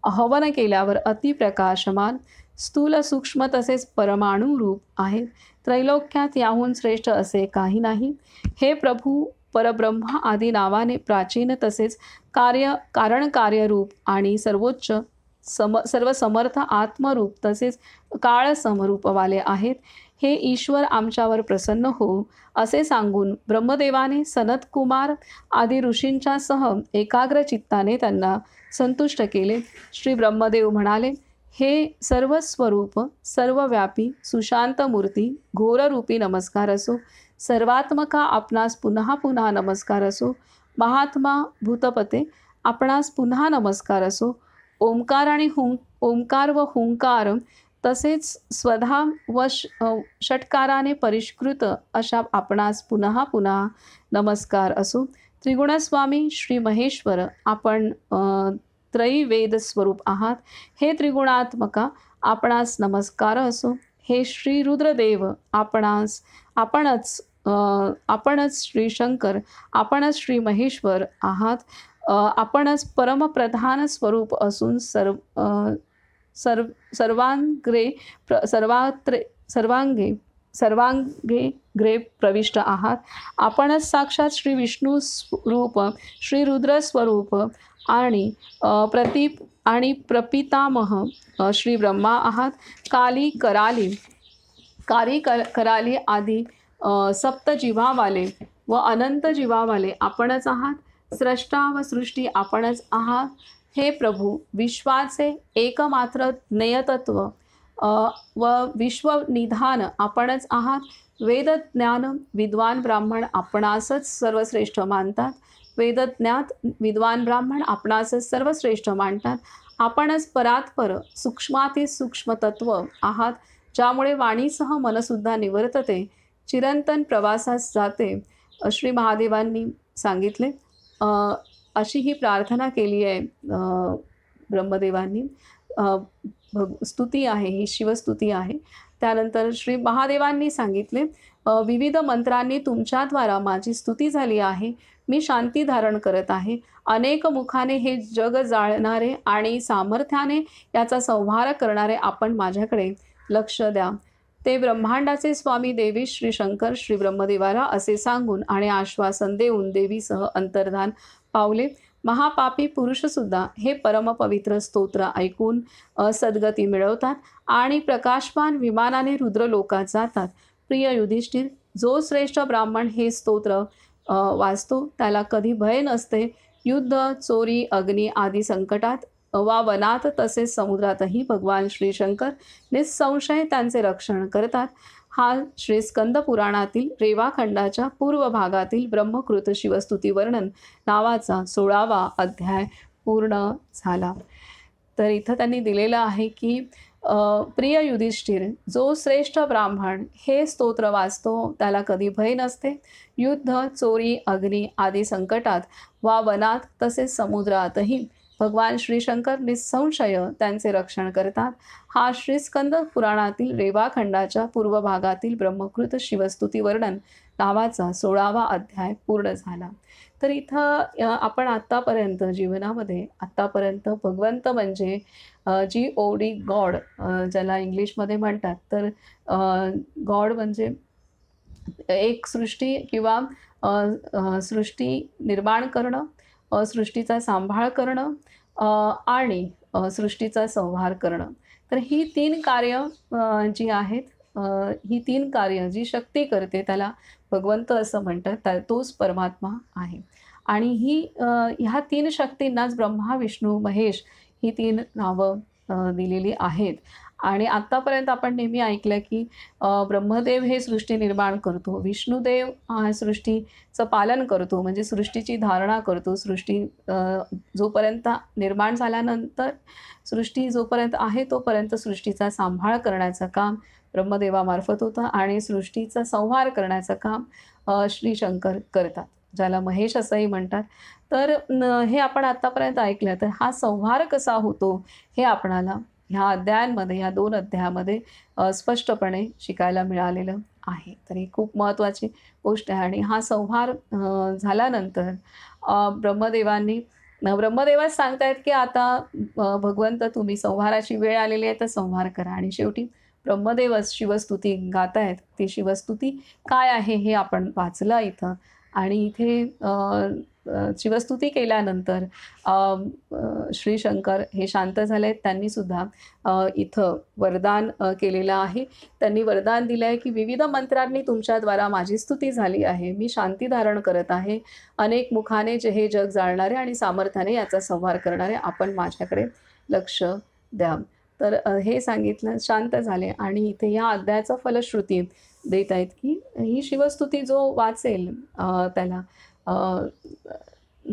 हवन केल्यावर अतिप्रकाशमान स्थूल सूक्ष्म तसेच परमाणू रूप आहेत. त्रैलोक्यात याहून श्रेष्ठ असे काही नाही. हे प्रभू परब्रह्म आदी नावाने प्राचीन तसेच कारण कार्यरूप आणि सर्वोच्च सर्व समर्थ आत्मरूप तसेच काळ समरूपवाले आहेत. हे ईश्वर आमच्यावर प्रसन्न हो असे सांगून ब्रह्मदेवाने सनतकुमार आदी ऋषींच्या सह एकाग्र चित्ताने त्यांना संतुष्ट केले. श्री ब्रह्मदेव म्हणाले, हे सर्वस्वरूप सर्वव्यापी सुशांत मूर्ती घोररूपी नमस्कार असो. सर्वात्मका आपणास पुन्हा पुन्हा नमस्कार असो. महात्मा भूतपते आपणास पुन्हा नमस्कार असो. ओंकार आणि ओंकार व हुंकार तसेच स्वधा व षटकाराने परिष्कृत अशा आपणास पुन्हा पुन्हा नमस्कार असो. त्रिगुणस्वामी श्री महेश्वर आपण त्रैवेद स्वरूप आहात. हे त्रिगुणात्मका आपणास नमस्कार असो. हे श्री रुद्रदेव आपणच श्री शंकर आपणच श्री महेश्वर आहात. आपणच परमप्रधान स्वरूप असून सर्वांगे ग्रे प्रविष्ट आहात. आपणच साक्षात श्री विष्णू रूप श्री रुद्र स्वरूप आणि प्रपितामह श्री ब्रह्मा आहात. कराली आदी सप्त जीवावाले व अनंत जीवावाले आपणच आहात. स्रष्टा व सृष्टी आपणच आहात. हे प्रभू विश्वाचे एकमात्र ज्ञेयतत्व व विश्वनिधान आपणच आहात. वेदज्ञान विद्वान ब्राह्मण आपणासच सर्वश्रेष्ठ मानतात. वेदज्ञात विद्वान ब्राह्मण आपणासच सर्वश्रेष्ठ मानतात. आपणच परात्पर सूक्ष्मातिसूक्ष्म तत्व आहात, ज्यामुळे वाणीसह मनसुद्धा निवर्तते, चिरंतन प्रवासास जाते. श्री महादेवांनी सांगितले. अशी ही प्रार्थना केली आहे ब्रह्मदेवांनी. स्तुती आहे, ही शिवस्तुती आहे. त्यानंतर श्री महादेवांनी सांगितले, विविध मंत्रांनी तुमच्याद्वारा माझी स्तुती झाली आहे. मी शांती धारण करत आहे. अनेक मुखाने हे जग जाळणारे आणि सामर्थ्याने याचा संहार करणारे आपण माझ्याकडे लक्ष द्या. ते ब्रह्मांडाचे स्वामी देवी श्री शंकर श्री ब्रह्मदेवाला असे सांगून आणि आश्वासन देऊन देवीसह अंतर्धान पावले. महापापी पुरुषसुद्धा हे परमपवित्र स्तोत्र ऐकून सद्गती मिळवतात आणि प्रकाशवान विमानाने रुद्रलोकात जातात. प्रिय युधिष्ठिर, जो श्रेष्ठ ब्राह्मण हे स्तोत्र वाचतो त्याला कधी भय नसते. युद्ध, चोरी, अग्नी आदी संकटात वा वनात तसेच समुद्रातही भगवान श्रीशंकर निसंशय त्यांचे रक्षण करतात. हा श्री स्कंद पुराणातील रेवाखंडाच्या पूर्व भागातील ब्रह्मकृत शिवस्तुती वर्णन नावाचा 16वा अध्याय पूर्ण झाला. तर इथं त्यांनी दिलेलं आहे की प्रिय युधिष्ठिर, जो श्रेष्ठ ब्राह्मण हे स्तोत्र वाचतो त्याला कधी भय नसते. युद्ध, चोरी, अग्नी आदी संकटात वा वनात तसेच समुद्रातही भगवान श्रीशंकर निसंशय त्यांचे रक्षण करतात. हा श्रीस्कंद पुराणातील रेवाखंडाच्या पूर्व भागातील ब्रह्मकृत शिवस्तुती वर्णन नावाचा 16वा अध्याय पूर्ण झाला. तर इथं आपण आत्तापर्यंत जीवनामध्ये भगवंत म्हणजे GOD गॉड ज्याला इंग्लिशमध्ये म्हणतात. तर गॉड म्हणजे एक सृष्टी किंवा सृष्टी निर्माण करणं, सृष्टीचा सांभाळ करणं आणि सृष्टीचा संहार करणं. तर ही 3 कार्य जी आहेत, ही 3 कार्य जी शक्ती करते त्याला भगवंत असं म्हणतात. तोच परमात्मा आहे. आणि ह्या 3 शक्तींनाच ब्रह्मा, विष्णू, महेश ही 3 नावं दिलेली आहेत. आणि आत्तापर्यंत आपण नेहमी ऐकलं की ब्रह्मदेव हे सृष्टी निर्माण करतो, विष्णुदेव सृष्टीचं पालन करतो, म्हणजे सृष्टीची धारणा करतो. सृष्टी जोपर्यंत निर्माण झाल्यानंतर सृष्टी जोपर्यंत आहे तोपर्यंत सृष्टीचा सांभाळ करण्याचं काम ब्रह्मदेवामार्फत होतं आणि सृष्टीचा संहार करण्याचं काम श्रीशंकर करतात, ज्याला महेश असंही म्हणतात. तर हे आपण आत्तापर्यंत ऐकलं. तर हा संहार कसा होतो हे आपणाला ह्या अध्यायांमध्ये, ह्या 2 अध्यायामध्ये स्पष्टपणे शिकायला मिळालेलं आहे. तर ही खूप महत्त्वाची गोष्ट आहे आणि हा संहार झाल्यानंतर ब्रह्मदेवाच सांगतायत, की आता भगवंत तुम्ही संहाराची वेळ आलेली आहे तर संहार करा आणि शेवटी ब्रह्मदेवच शिवस्तुती गातायत. ती शिवस्तुती काय आहे हे आपण वाचलं इथं आणि इथे शिवस्तुती केल्यानंतर श्री शंकर हे शांत झालेत. त्यांनीसुद्धा इथं वरदान केलेलं आहे. त्यांनी वरदान दिलं आहे, की विविध मंत्रांनी तुमच्याद्वारा माझी स्तुती झाली आहे. मी शांती धारण करत आहे. अनेक मुखाने जे हे जग जाळणारे आणि सामर्थ्याने याचा संहार करणारे आपण माझ्याकडे लक्ष द्या. तर हे सांगितलं, शांत झाले आणि इथे या अध्यायाचा फलश्रुती देत आहेत, की ही शिवस्तुती जो वाचेल त्याला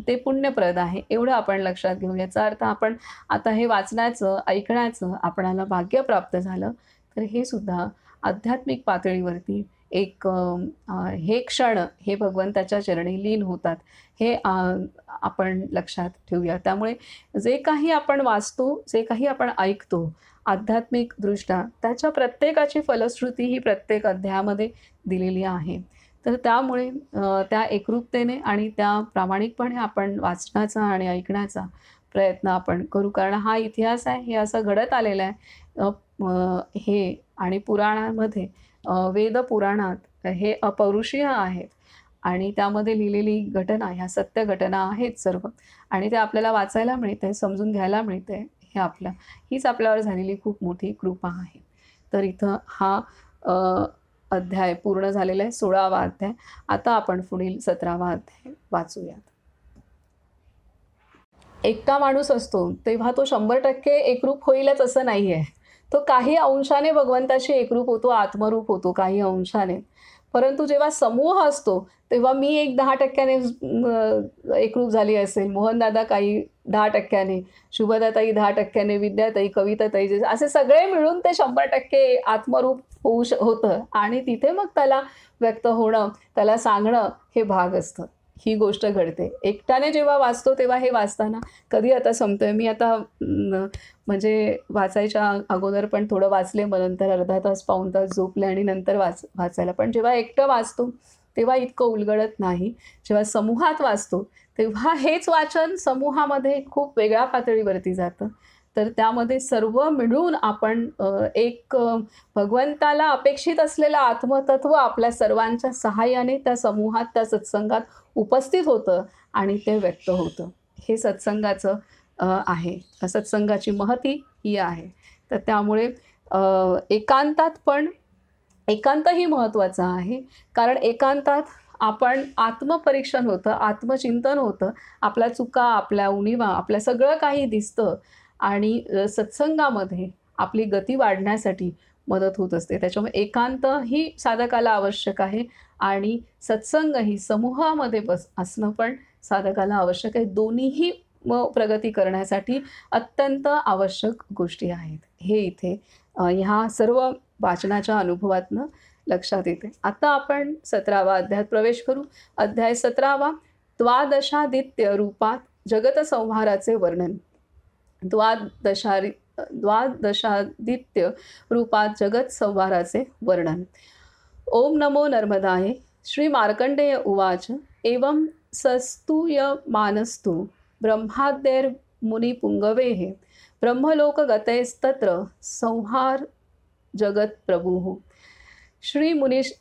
ते पुण्यप्रद आहे एवढं आपण लक्षात घेऊ. याचा अर्थ आपण आता हे वाचण्याचं, ऐकण्याचं आपणाला भाग्य प्राप्त झालं तर हे सुद्धा आध्यात्मिक पातळीवरती एक हे क्षण हे भगवंताच्या चरणी लीन होतात हे आपण लक्षात ठेवूया. त्यामुळे जे काही आपण वाचतो, जे काही आपण ऐकतो आध्यात्मिकदृष्ट्या त्याच्या प्रत्येकाची फलश्रुती ही प्रत्येक अध्यायामध्ये दिलेली आहे. तर त्यामुळे त्या एकरूपतेने आणि त्या प्रामाणिकपणे आपण वाचण्याचा आणि ऐकण्याचा प्रयत्न आपण करू. कारण हा इतिहास आहे, हे असं घडत आलेलं आहे. हे आणि पुराणामध्ये वेद पुराणात हे अपौरुषीय आहेत आणि त्यामध्ये लिहिलेली घटना ह्या सत्य घटना आहेत सर्व आणि ते आपल्याला वाचायला मिळते, समजून घ्यायला मिळते. हीच आपल्यावर झालेली खूप मोठी कृपा आहे. तर इथं हा अध्याय पूर्ण झालेला आहे, 16वा अध्याय. आता आपण पुढील 17वा अध्याय वाचूयात. एकटा माणूस असतो तेव्हा तो 100% एकरूप होईलच असं नाही आहे. तो काही अंशाने भगवंताशी एकरूप होतो, आत्मरूप होतो काही अंशाने. परंतु जेव्हा समूह असतो तेव्हा मी एक 10%ने एकरूप झाली असेल, मोहनदादा काही 10%ने, शुभदाताई 10%ने, विद्याताई, कविताताई असे सगळे मिळून ते 100% आत्मरूप होतं आणि तिथे मग त्याला व्यक्त होणं, त्याला सांगणं हे भाग असतं. ही गोष्ट घडते. एकट्याने जेव्हा वाचतो तेव्हा हे वाचताना कधी आता संपतंय. मी आता म्हणजे वाचायच्या अगोदर पण थोडं वाचले, मग नंतर अर्धा तास, पाऊण तास झोपले आणि नंतर वाचायला. पण जेव्हा एकटं वाचतो तेव्हा इतकं उलगडत नाही. जेव्हा समूहात वाचतो तेव्हा हेच वाचन समूहामध्ये खूप वेगळ्या पातळीवरती जातं. तर त्यामध्ये सर्व मिळून आपण एक भगवंताला अपेक्षित असलेलं आत्मतत्व आपल्या सर्वांच्या सहाय्याने त्या समूहात, त्या सत्संगात उपस्थित होतं आणि ते व्यक्त होतं. हे सत्संगाचं आहे. सत्संगाची महती ही आहे. तर त्यामुळे एकांतही महत्त्वाचा आहे. कारण एकांतात आपण आत्मपरीक्षण होतं, आत्मचिंतन होतं. आपल्या चुका, आपल्या उणिवा, आपलं सगळं काही दिसतं आणि सत्संगामध्ये आपली गती वाढण्यासाठी मदत होत असते. त्याच्यामुळे एकांत ही साधकाला आवश्यक आहे आणि सत्संग ही समूहामध्ये असणं पण साधकाला आवश्यक आहे. दोन्हीही प्रगती करण्यासाठी अत्यंत आवश्यक गोष्टी आहेत. हे इथे ह्या सर्व वाचनाच्या अनुभवातनं लक्षात येते. आता आपण 17वा अध्यायात प्रवेश करू. अध्याय 17वा, द्वादशादित्य रूपात जगत संहाराचे वर्णन. द्वादशादित्य रूपात जगत संहाराचे वर्णन. ओम नमो नर्मदाय. श्री मार्कंडेय उवाच. एवं सस्तूयमानस्तु ब्रह्माद्यैर्मुनिपुंगवेः ब्रह्मलोकगतैस्तत्र संहार जगत प्रभुः.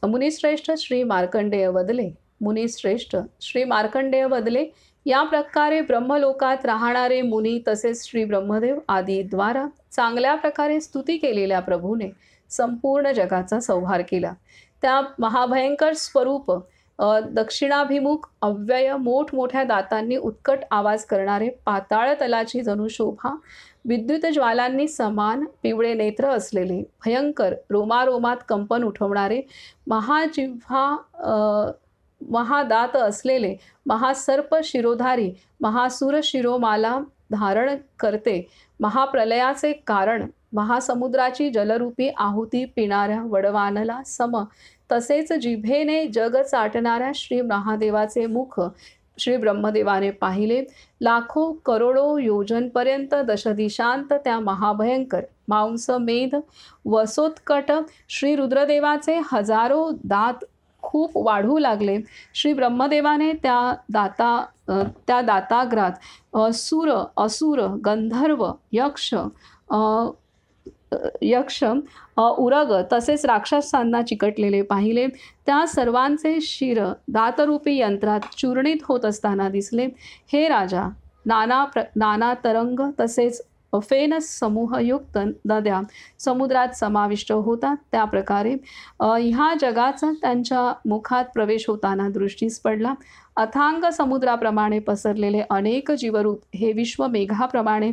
मुनिश्रेष्ठ श्री मार्कंडेय वदले. मुनिश्रेष्ठ श्री मार्कंडेय वदले. या प्रकारे ब्रह्मलोकात राहणारे मुनी तसेच श्री ब्रह्मदेव आदीद्वारा चांगल्या प्रकारे स्तुती केलेल्या प्रभूने संपूर्ण जगाचा संहार केला. त्या महाभयंकर स्वरूप दक्षिणाभिमुख अव्यय मोठमोठ्या दातांनी उत्कट आवाज करणारे, पाताळ तलाची जणू शोभा, विद्युत ज्वालांनी समान पिवळे नेत्र असलेले, भयंकर रोमारोमात कंपन उठवणारे, महादात असलेले, महासर्प शिरोधारी, महासुर शिरोमाला धारण करते, महाप्रलयाचे कारण, महासमुद्राची जलरूपी आहुती पिणाऱ्या वडवानला सम, तसेच जिभेने जग चाटणाऱ्या श्री महादेवाचे मुख श्री ब्रह्मदेवाने पाहिले. लाखो करोडो योजनपर्यंत दशदिशांत त्या महाभयंकर मांस मेध वसोत्कट श्री रुद्रदेवाचे हजारो दात खूप वाढू लागले. श्री ब्रह्मदेवाने त्या दाताग्रात सुर असुर गंधर्व यक्ष उरग तसेच राक्षसांना चिकटलेले पाहिले. त्या सर्वांचे शिर दातरूपी यंत्रात चूर्णित होत असताना दिसले. हे राजा, नाना तरंग तसेच फेन समूहयुक्त नद्या समुद्रात समाविष्ट होतात. त्या प्रकारे ह्या जगाचा त्यांच्या मुखात प्रवेश होताना दृष्टीस पडला. अथांग समुद्राप्रमाणे पसरलेले अनेक जीवरूप हे विश्व मेघाप्रमाणे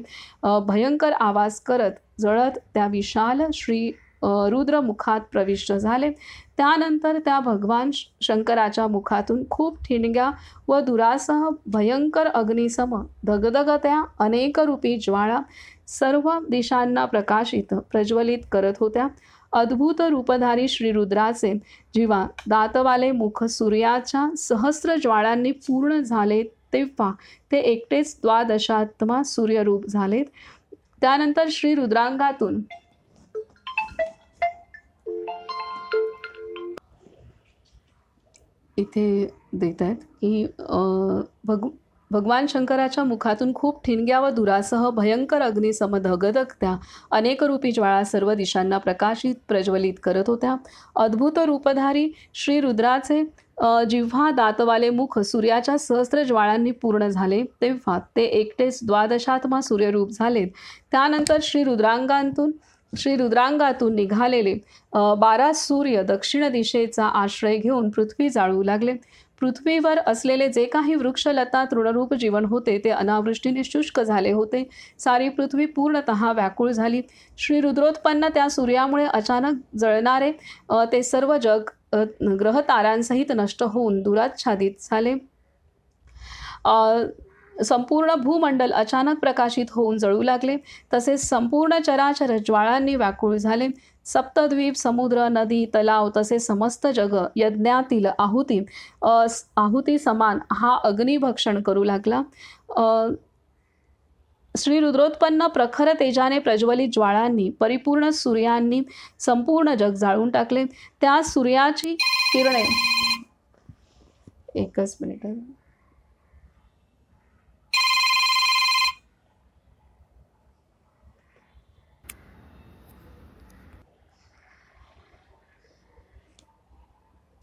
भयंकर आवाज करत जळत त्या विशाल श्री रुद्र मुखात प्रविष्ट झाले. त्यानंतर त्या भगवान शंकराच्या मुखातून खूप ठिणग्या व धुरासह भयंकर अग्निसम धगधगत्या अनेक रूपी ज्वाळा सर्व दिशांना प्रकाशित प्रज्वलित करत होत्या. अद्भुत रूपधारी श्री रुद्राचे जेव्हा दातवाले मुख सूर्याच्या सहस्र ज्वाळांनी पूर्ण झाले तेव्हा ते एकटेच द्वादशात्मा सूर्यरूप झालेत. त्यानंतर श्री रुद्रांगातून इथे देत आहेत की भगवान शंकराच्या मुखातून खूप ठिणग्या व धुरासह भयंकर अग्निसम धगधगत्या अनेक रूपी ज्वाळा सर्व दिशांना प्रकाशित प्रज्वलित करत होत्या. अद्भुत रूपधारी श्री रुद्राचे जिव्हा दातवाले मुख सूर्याच्या सहस्त्र ज्वाळांनी पूर्ण झाले तेव्हा ते एकटेच द्वादशात्मा सूर्यरूप झालेत. त्यानंतर श्री रुद्रांगातून निघालेले 12 सूर्य दक्षिण दिशेचा आश्रय घेऊन पृथ्वी जाळू लागले. पृथ्वीवर असलेले जे काही वृक्षलता तृणरूप जीवन होते ते अनावृष्टीने शुष्क झाले होते. सारी पृथ्वी पूर्णतः व्याकुळ झाली. श्री रुद्रोत्पन्न त्या सूर्यामुळे अचानक जळणारे ते सर्व जग ग्रह तारांसहित नष्ट होऊन दुराच्छादित झाले. संपूर्ण भूमंडल अचानक प्रकाशित होऊन जळू लागले. तसेच संपूर्ण चराचर ज्वाळांनी व्याकुळ झाले. सप्तद्वीप समुद्र नदी तलाव तसे समस्त जग यज्ञातील आहुती समान हा अग्निभक्षण करू लागला. श्री रुद्रोत्पन्न प्रखर तेजाने प्रज्वलित ज्वाळांनी परिपूर्ण सूर्यांनी संपूर्ण जग जाळून टाकले. त्या सूर्याची किरणे एकच मिनिट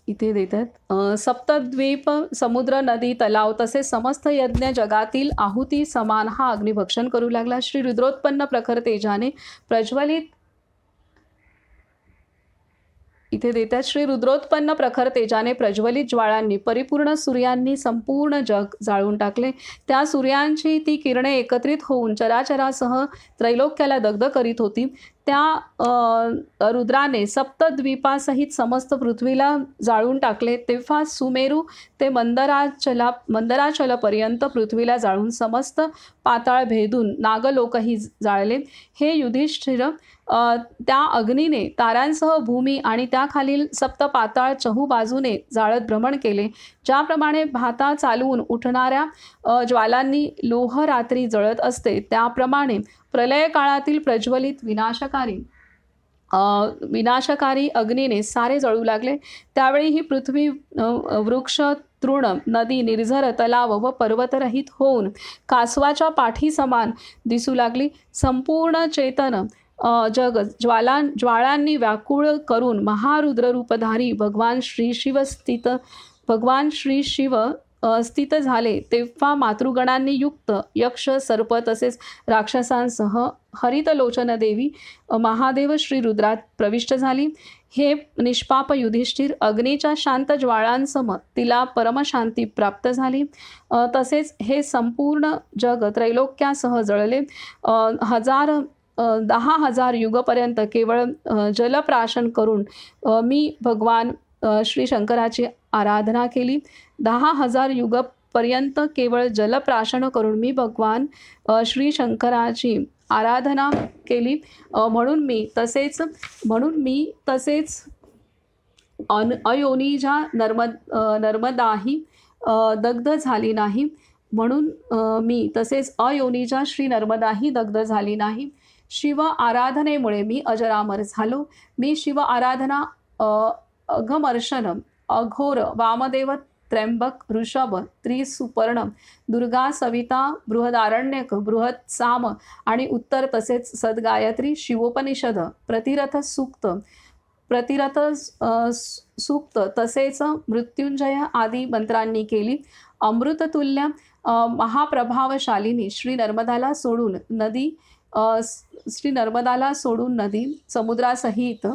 इथे देतात. सप्तद्वीप समुद्र नदी तलाव तसेच समस्त यज्ञ जगातील आहुती समान हा अग्निभक्षण करू लागला. श्री रुद्रोत्पन्न प्रखर तेजाने प्रज्वलित इथे देतात. श्री रुद्रोत्पन्न प्रखर तेजाने प्रज्वलित ज्वाळांनी परिपूर्ण सूर्यांनी संपूर्ण जग जाळून टाकले. त्या सूर्यांची ती किरणे एकत्रित होऊन चराचरासह त्रैलोक्याला दग्ध करीत होती. त्या रुद्राने सप्तद्वीपासहित समस्त पृथ्वीला जाळून टाकले. तेव्हा सुमेरू ते मंदराचलपर्यंत पृथ्वीला जाळून समस्त पाताळ भेदून नागलोकही जाळले. हे युधिष्ठिर, त्या अग्नीने तारांसह भूमी आणि त्याखालील सप्त पाताळ चहूबाजूने जाळत भ्रमण केले. ज्याप्रमाणे भाता चालवून उठणाऱ्या ज्वालांनी लोह रात्री जळत असते त्याप्रमाणे प्रलय काळातील प्रज्वलित विनाशकारी अग्नीने सारे जळू लागले. त्यावेळी ही पृथ्वी वृक्ष तृण नदी निर्झर तलाव व पर्वतरहित होऊन कासवाच्या पाठी समान दिसू लागली. संपूर्ण चेतन जग ज्वाळांनी व्याकुळ करून महारुद्र रूपधारी भगवान श्री शिव स्थित झाले. तेव्हा मातृगणांनी युक्त यक्ष सर्प तसेच राक्षसांसह हरितलोचन देवी महादेव श्री रुद्रात प्रविष्ट झाली. हे निष्पाप युधिष्ठिर, अग्नीच्या शांत ज्वाळांसम तिला परमशांती प्राप्त झाली. तसेच हे संपूर्ण जग त्रैलोक्यासह जळले. 10,000 युगपर्यंत केवळ जलप्राशन करून मी भगवान श्री शंकराची आराधना केली. 10,000 युगपर्यंत केवळ जलप्राशन करून मी भगवान श्री शंकराची आराधना केली. म्हणून मी तसेच अयोनिजा नर्मदाही दग्ध झाली नाही. म्हणून मी तसेच अयोनिजा श्री नर्मदाही दग्ध झाली नाही. शिव आराधनेमुळे मी अजरामर झालो. मी शिव आराधना अघमर्शन, अघोर, वामदेव, त्र्यंबक, ऋषभ, त्रिसुपर्ण, दुर्गा, सविता, बृहदारण्यक, बृहत साम आणि उत्तर तसेच सद्गायत्री, शिवोपनिषद, प्रतिरथ सूक्त, प्रतिरथ सूक्त तसेच मृत्युंजय आदी मंत्रांनी केली. अमृततुल्य महाप्रभावशालिनी श्री नर्मदाला सोडून नदी समुद्रासहित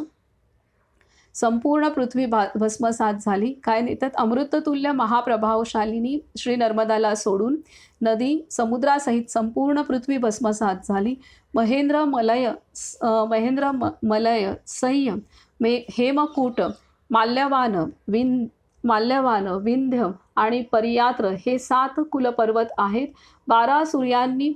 संपूर्ण पृथ्वी भस्मसात झाली. काय नाही त्यात अमृततुल्य महाप्रभावशालिनी श्री नर्मदाला सोडून नदी समुद्रासहित संपूर्ण पृथ्वी भस्मसात झाली. महेंद्र मलय सह्य हेमकूट, माल्यवान, विंध्य आणि परियात्र हे 7 कुलपर्वत आहेत. 12 सूर्यांनी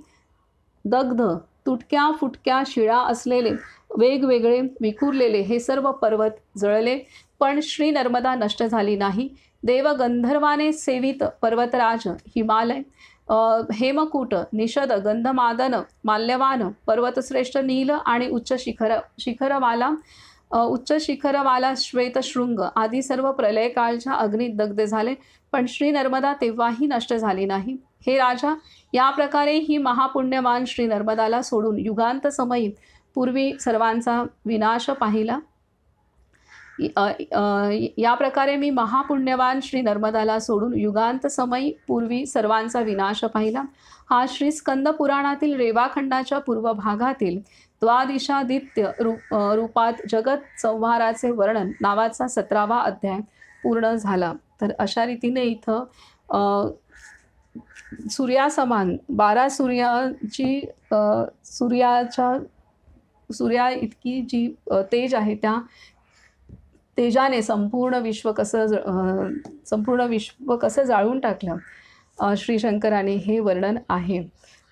दग्ध, तुटक्या फुटक्या शिळा असलेले, वेगवेगळे विखुरलेले हे सर्व पर्वत जळले, पण श्री नर्मदा नष्ट झाली नाही. देवगंधर्वाने सेवित पर्वतराज हिमालय, हेमकूट, निषद, गंधमादन, माल्यवान, पर्वतश्रेष्ठ नील आणि उच्च शिखरवाला श्वेतशृंग आदी सर्व प्रलयकाळच्या अग्नीत दग्ध झाले, पण श्री नर्मदा तेव्हाही नष्ट झाली नाही. हे राजा, या प्रकारे ही महापुण्यवान श्री नर्मदाला सोडून युगांत समयी पूर्वी सर्वांचा विनाश पाहिला. या प्रकारे मी महापुण्यवान श्री नर्मदाला सोडून युगांत समयी पूर्वी सर्वांचा विनाश पाहिला. हा श्री स्कंद पुराणातील रेवाखंडाच्या पूर्व भागातील द्वादिशादित्य रूपात जगत संहाराचे वर्णन नावाचा 17वा अध्याय पूर्ण झाला. तर अशा रीतीने इथं सूर्यासमान 12 सूर्याची सूर्या इतकी जी तेज आहे त्या तेजाने संपूर्ण विश्व कसं जाळून टाकलं श्री शंकराने हे वर्णन आहे.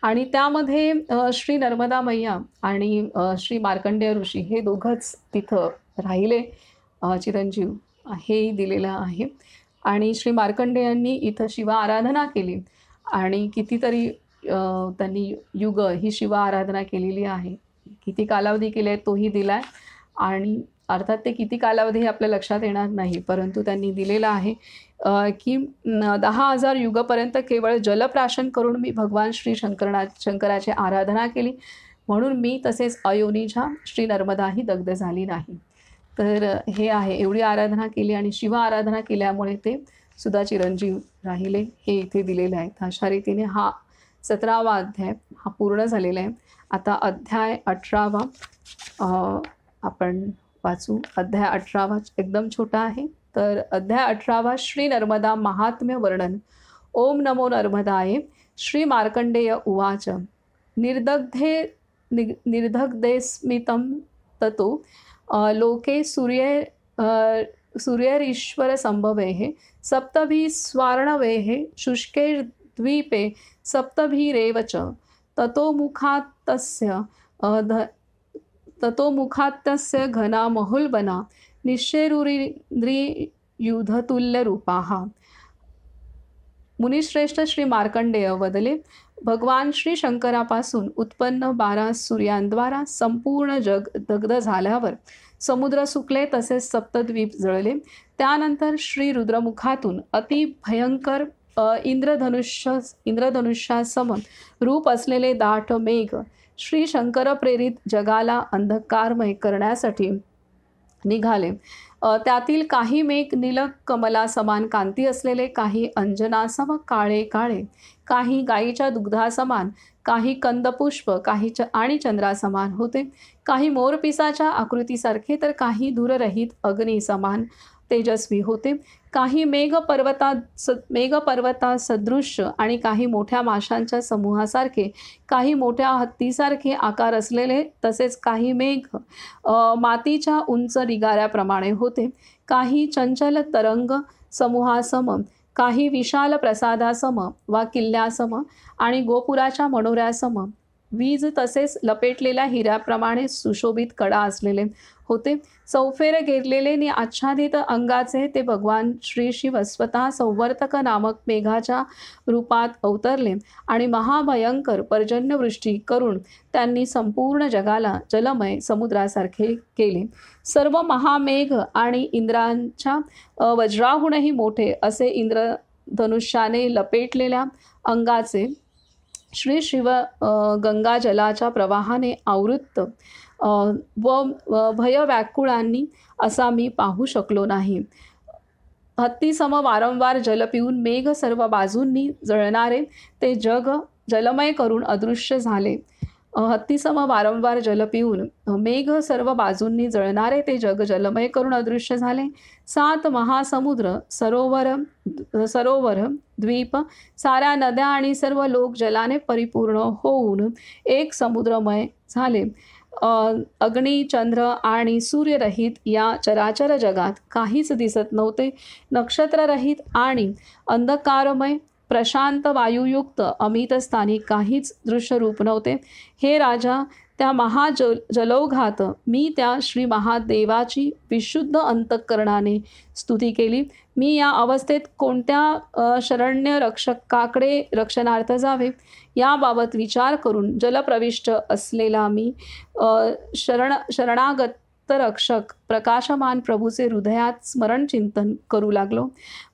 आणि त्यामध्ये श्री नर्मदा मैया आणि श्री मार्कंडेय ऋषी हे दोघंच तिथं राहिले चिरंजीव हेही दिलेलं आहे. आणि श्री मार्कंडेयांनी इथं शिवा आराधना केली आणि कितीतरी त्यांनी युग ही शिवा आराधना केलेली आहे. किती कालावधी केले तोही दिला आहे आणि अर्थात ते किती कालावधी हे आपल्या लक्षात येणार नाही, परंतु त्यांनी दिलेलं आहे की 10,000 युगपर्यंत केवळ जलप्राशन करून मी भगवान श्री शंकराची आराधना केली, म्हणून मी तसेच अयोनिजा श्री नर्मदाही दग्ध झाली नाही. तर हे आहे, एवढी आराधना केली आणि शिव आराधना केल्यामुळे ते सुद्धा चिरंजीव राहिले हे इथे दिलेलं आहे. अशा रीतीने हा 17वा अध्याय हा पूर्ण झालेला आहे. आता अध्याय 18वा आपण वाचू. अध्याय 18वा एकदम छोटा आहे. तर अध्याय 18वा श्री नर्मदा महात्म्य वर्णन. ओम नमो नर्मदाय. श्री मार्कंडेय उवाच. निर्दग्धे स्मितं ततो लोके सूर्यरीश्वर संभवेः सप्तभी स्वार्णवेः शुष्के द्वीपे सप्तभिरेव च ततो मुखात्तस्य घना महुलबना निश्चेरुरिन्द्रियुधतुल्यरूपाः. मुनिश्रेष्ठ श्री मार्कंडेय वदले, भगवान श्री शंकरापासून उत्पन्न 12 सूर्यांद्वारा संपूर्ण जग दग्ध झाल्यावर समुद्र सुकले तसेच सप्तद्वीप जळले. त्यानंतर श्री रुद्रमुखातून अति भयंकर इंद्रधनुष्यासम रूप असलेले दाट मेघ श्री शंकर प्रेरित जगाला अंधकारमय करण्यासाठी निघाले. त्यातील काही मेघ नीलकमला समान कांती असलेले, काही अंजनासम काळे काळे, काही गायीच्या दुग्धासमान, काही कंदपुष्प, काही आणि चंद्रासमान होते, काही मोरपिसाच्या आकृतीसारखे तर काही धूररहित अग्नी समान तेजस्वी होते, काही मेघपर्वता सदृश्य आणि काही मोठ्या माशांच्या समूहासारखे, काही मोठ्या हत्तीसारखे आकार असलेले, तसेच काही मेघ मातीच्या उंच डिगाऱ्याप्रमाणे होते, काही चंचल तरंग समूहासम, काही विशाल प्रसादासम वा किल्ल्यासम आणि गोपुराच्या मनोऱ्यासम, वीज तसेच लपेटलेल्या हिऱ्याप्रमाणे सुशोभित कडा असलेले होते. चौफेर घेरलेले नि आच्छादित अंगाचे ते भगवान श्री शिव स्वतः संवर्तक नामक मेघाच्या रूपात अवतरले आणि महाभयंकर पर्जन्यवृष्टी करून त्यांनी संपूर्ण जगाला जलमय समुद्रासारखे केले. सर्व महामेघ आणि इंद्रांच्या वज्राहूनही मोठे असे इंद्रधनुष्याने लपेटलेल्या अंगाचे श्री शिव गंगाजलाच्या प्रवाहाने आवृत्त व भयव्याकुळांनी असा मी पाहू शकलो नाही. हत्तीसम वारंवार जल पिऊन मेघ सर्व बाजूंनी जळणारे ते जग जलमय करून अदृश्य झाले. हत्तीसम वारंवार जल पिऊन मेघ सर्व बाजूंनी जळणारे ते जग जलमय करून अदृश्य झाले. 7 महासमुद्र, सरोवर, द्वीप, साऱ्या नद्या आणि सर्व लोक जलाने परिपूर्ण होऊन एक समुद्रमय झाले. अग्नी, चंद्र आणि सूर्यरहित या चराचर जगात काहीच दिसत नव्हते. नक्षत्ररहित आणि अंधकारमय प्रशांत वायुयुक्त अमित स्थानी काहीच दृश्यरूप नव्हते. हे राजा, त्या जलौघात मी त्या श्री महादेवाची विशुद्ध अंतःकरणाने स्तुती केली. मी या अवस्थेत कोणत्या शरण्य रक्षकाकडे रक्षणार्थ जावे याबाबत विचार करून जलप्रविष्ट असलेला मी शरणागत रक्षक प्रकाशमान प्रभूचे हृदयात स्मरण चिंतन करू लागलो.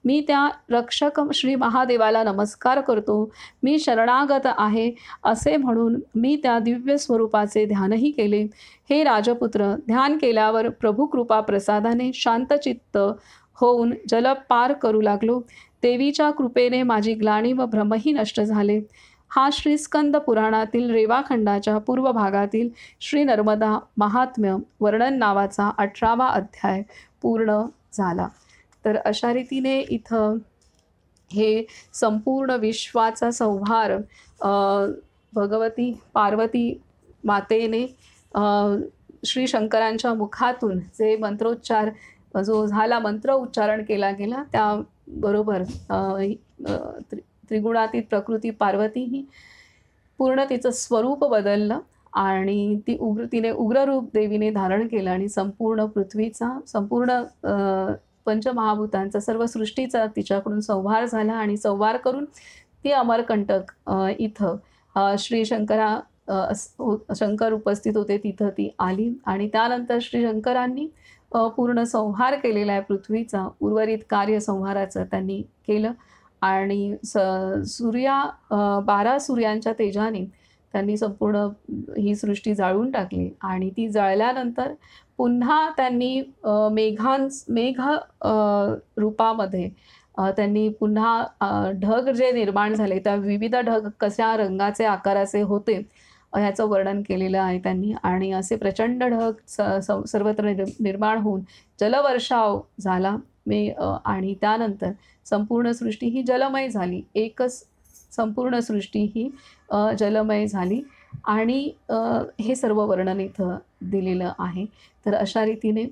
मी त्या रक्षक श्री महादेवाला नमस्कार करतो. मी शरणागत आहे असे म्हणून मी त्या दिव्य स्वरूपाचे ध्यानही केले. हे राजपुत्र, ध्यान केल्यावर प्रभू कृपा प्रसादाने शांतचित्त होऊन जल पार करू लागलो. देवीच्या कृपेने माझी ग्लानी व भ्रमही नष्ट झाले. हा श्रीस्कंद पुराणातील रेवाखंडाच्या पूर्व भागातील श्री नर्मदा महात्म्य वर्णन नावाचा 18वा अध्याय पूर्ण झाला. तर अशा रीतीने इथं हे संपूर्ण विश्वाचा संहार भगवती पार्वती मातेने श्री शंकरांच्या मुखातून जे मंत्रोच्चार जो झाला, मंत्र उच्चारण केला गेला, त्याबरोबर त्रिगुणातीत प्रकृती पार्वती ही पूर्ण तिचं स्वरूप बदललं आणि तिने उग्ररूप देवीने धारण केलं आणि संपूर्ण पृथ्वीचा, संपूर्ण पंचमहाभूतांचा, सर्व सृष्टीचा तिच्याकडून संहार झाला आणि संहार करून ती अमरकंटक इथं श्री शंकर उपस्थित होते तिथं ती आली आणि त्यानंतर श्री शंकरांनी पूर्ण संहार केलेला आहे पृथ्वीचा. उर्वरित कार्य संहाराचं त्यांनी केलं आणि 12 सूर्यांच्या तेजाने त्यांनी संपूर्ण ही सृष्टी जाळून टाकली आणि ती जळल्यानंतर पुन्हा त्यांनी मेघ रूपामध्ये त्यांनी पुन्हा ढग जे निर्माण झाले, त्या विविध ढग कशा रंगाचे आकाराचे होते ह्याचं वर्णन केलेलं आहे त्यांनी. आणि असे प्रचंड ढग सर्वत्र निर्माण होऊन जलवर्षाव झाला आणि त्यानंतर संपूर्ण सृष्टी ही जलमय झाली. एकच संपूर्ण सृष्टी ही जलमय झाली आणि हे सर्व वर्णन इथं दिलेलं आहे. तर अशा रीतीने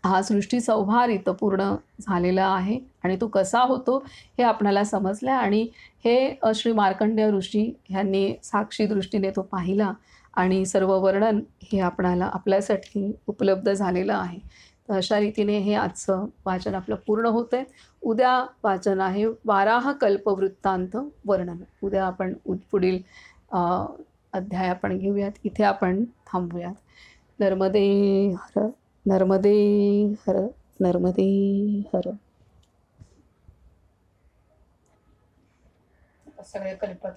हा सृष्टी संहार इथं पूर्ण झालेला आहे आणि तो कसा होतो हे आपणाला समजलं आणि हे श्री मार्कंडेय ऋषी ह्यांनी साक्षी दृष्टीने तो पाहिला आणि सर्व वर्णन हे आपल्यासाठी उपलब्ध झालेलं आहे. तर अशा रीतीने हे आजचं वाचन आपलं पूर्ण होतं आहे. उद्या वाचन आहे वाराह कल्पवृत्तांत वर्णन. उद्या आपण पुढील अध्याय आपण घेऊयात. इथे आपण थांबूयात. नर्मदे हर, नर्मदे हर, नर्मदे हर. सगळे कल्प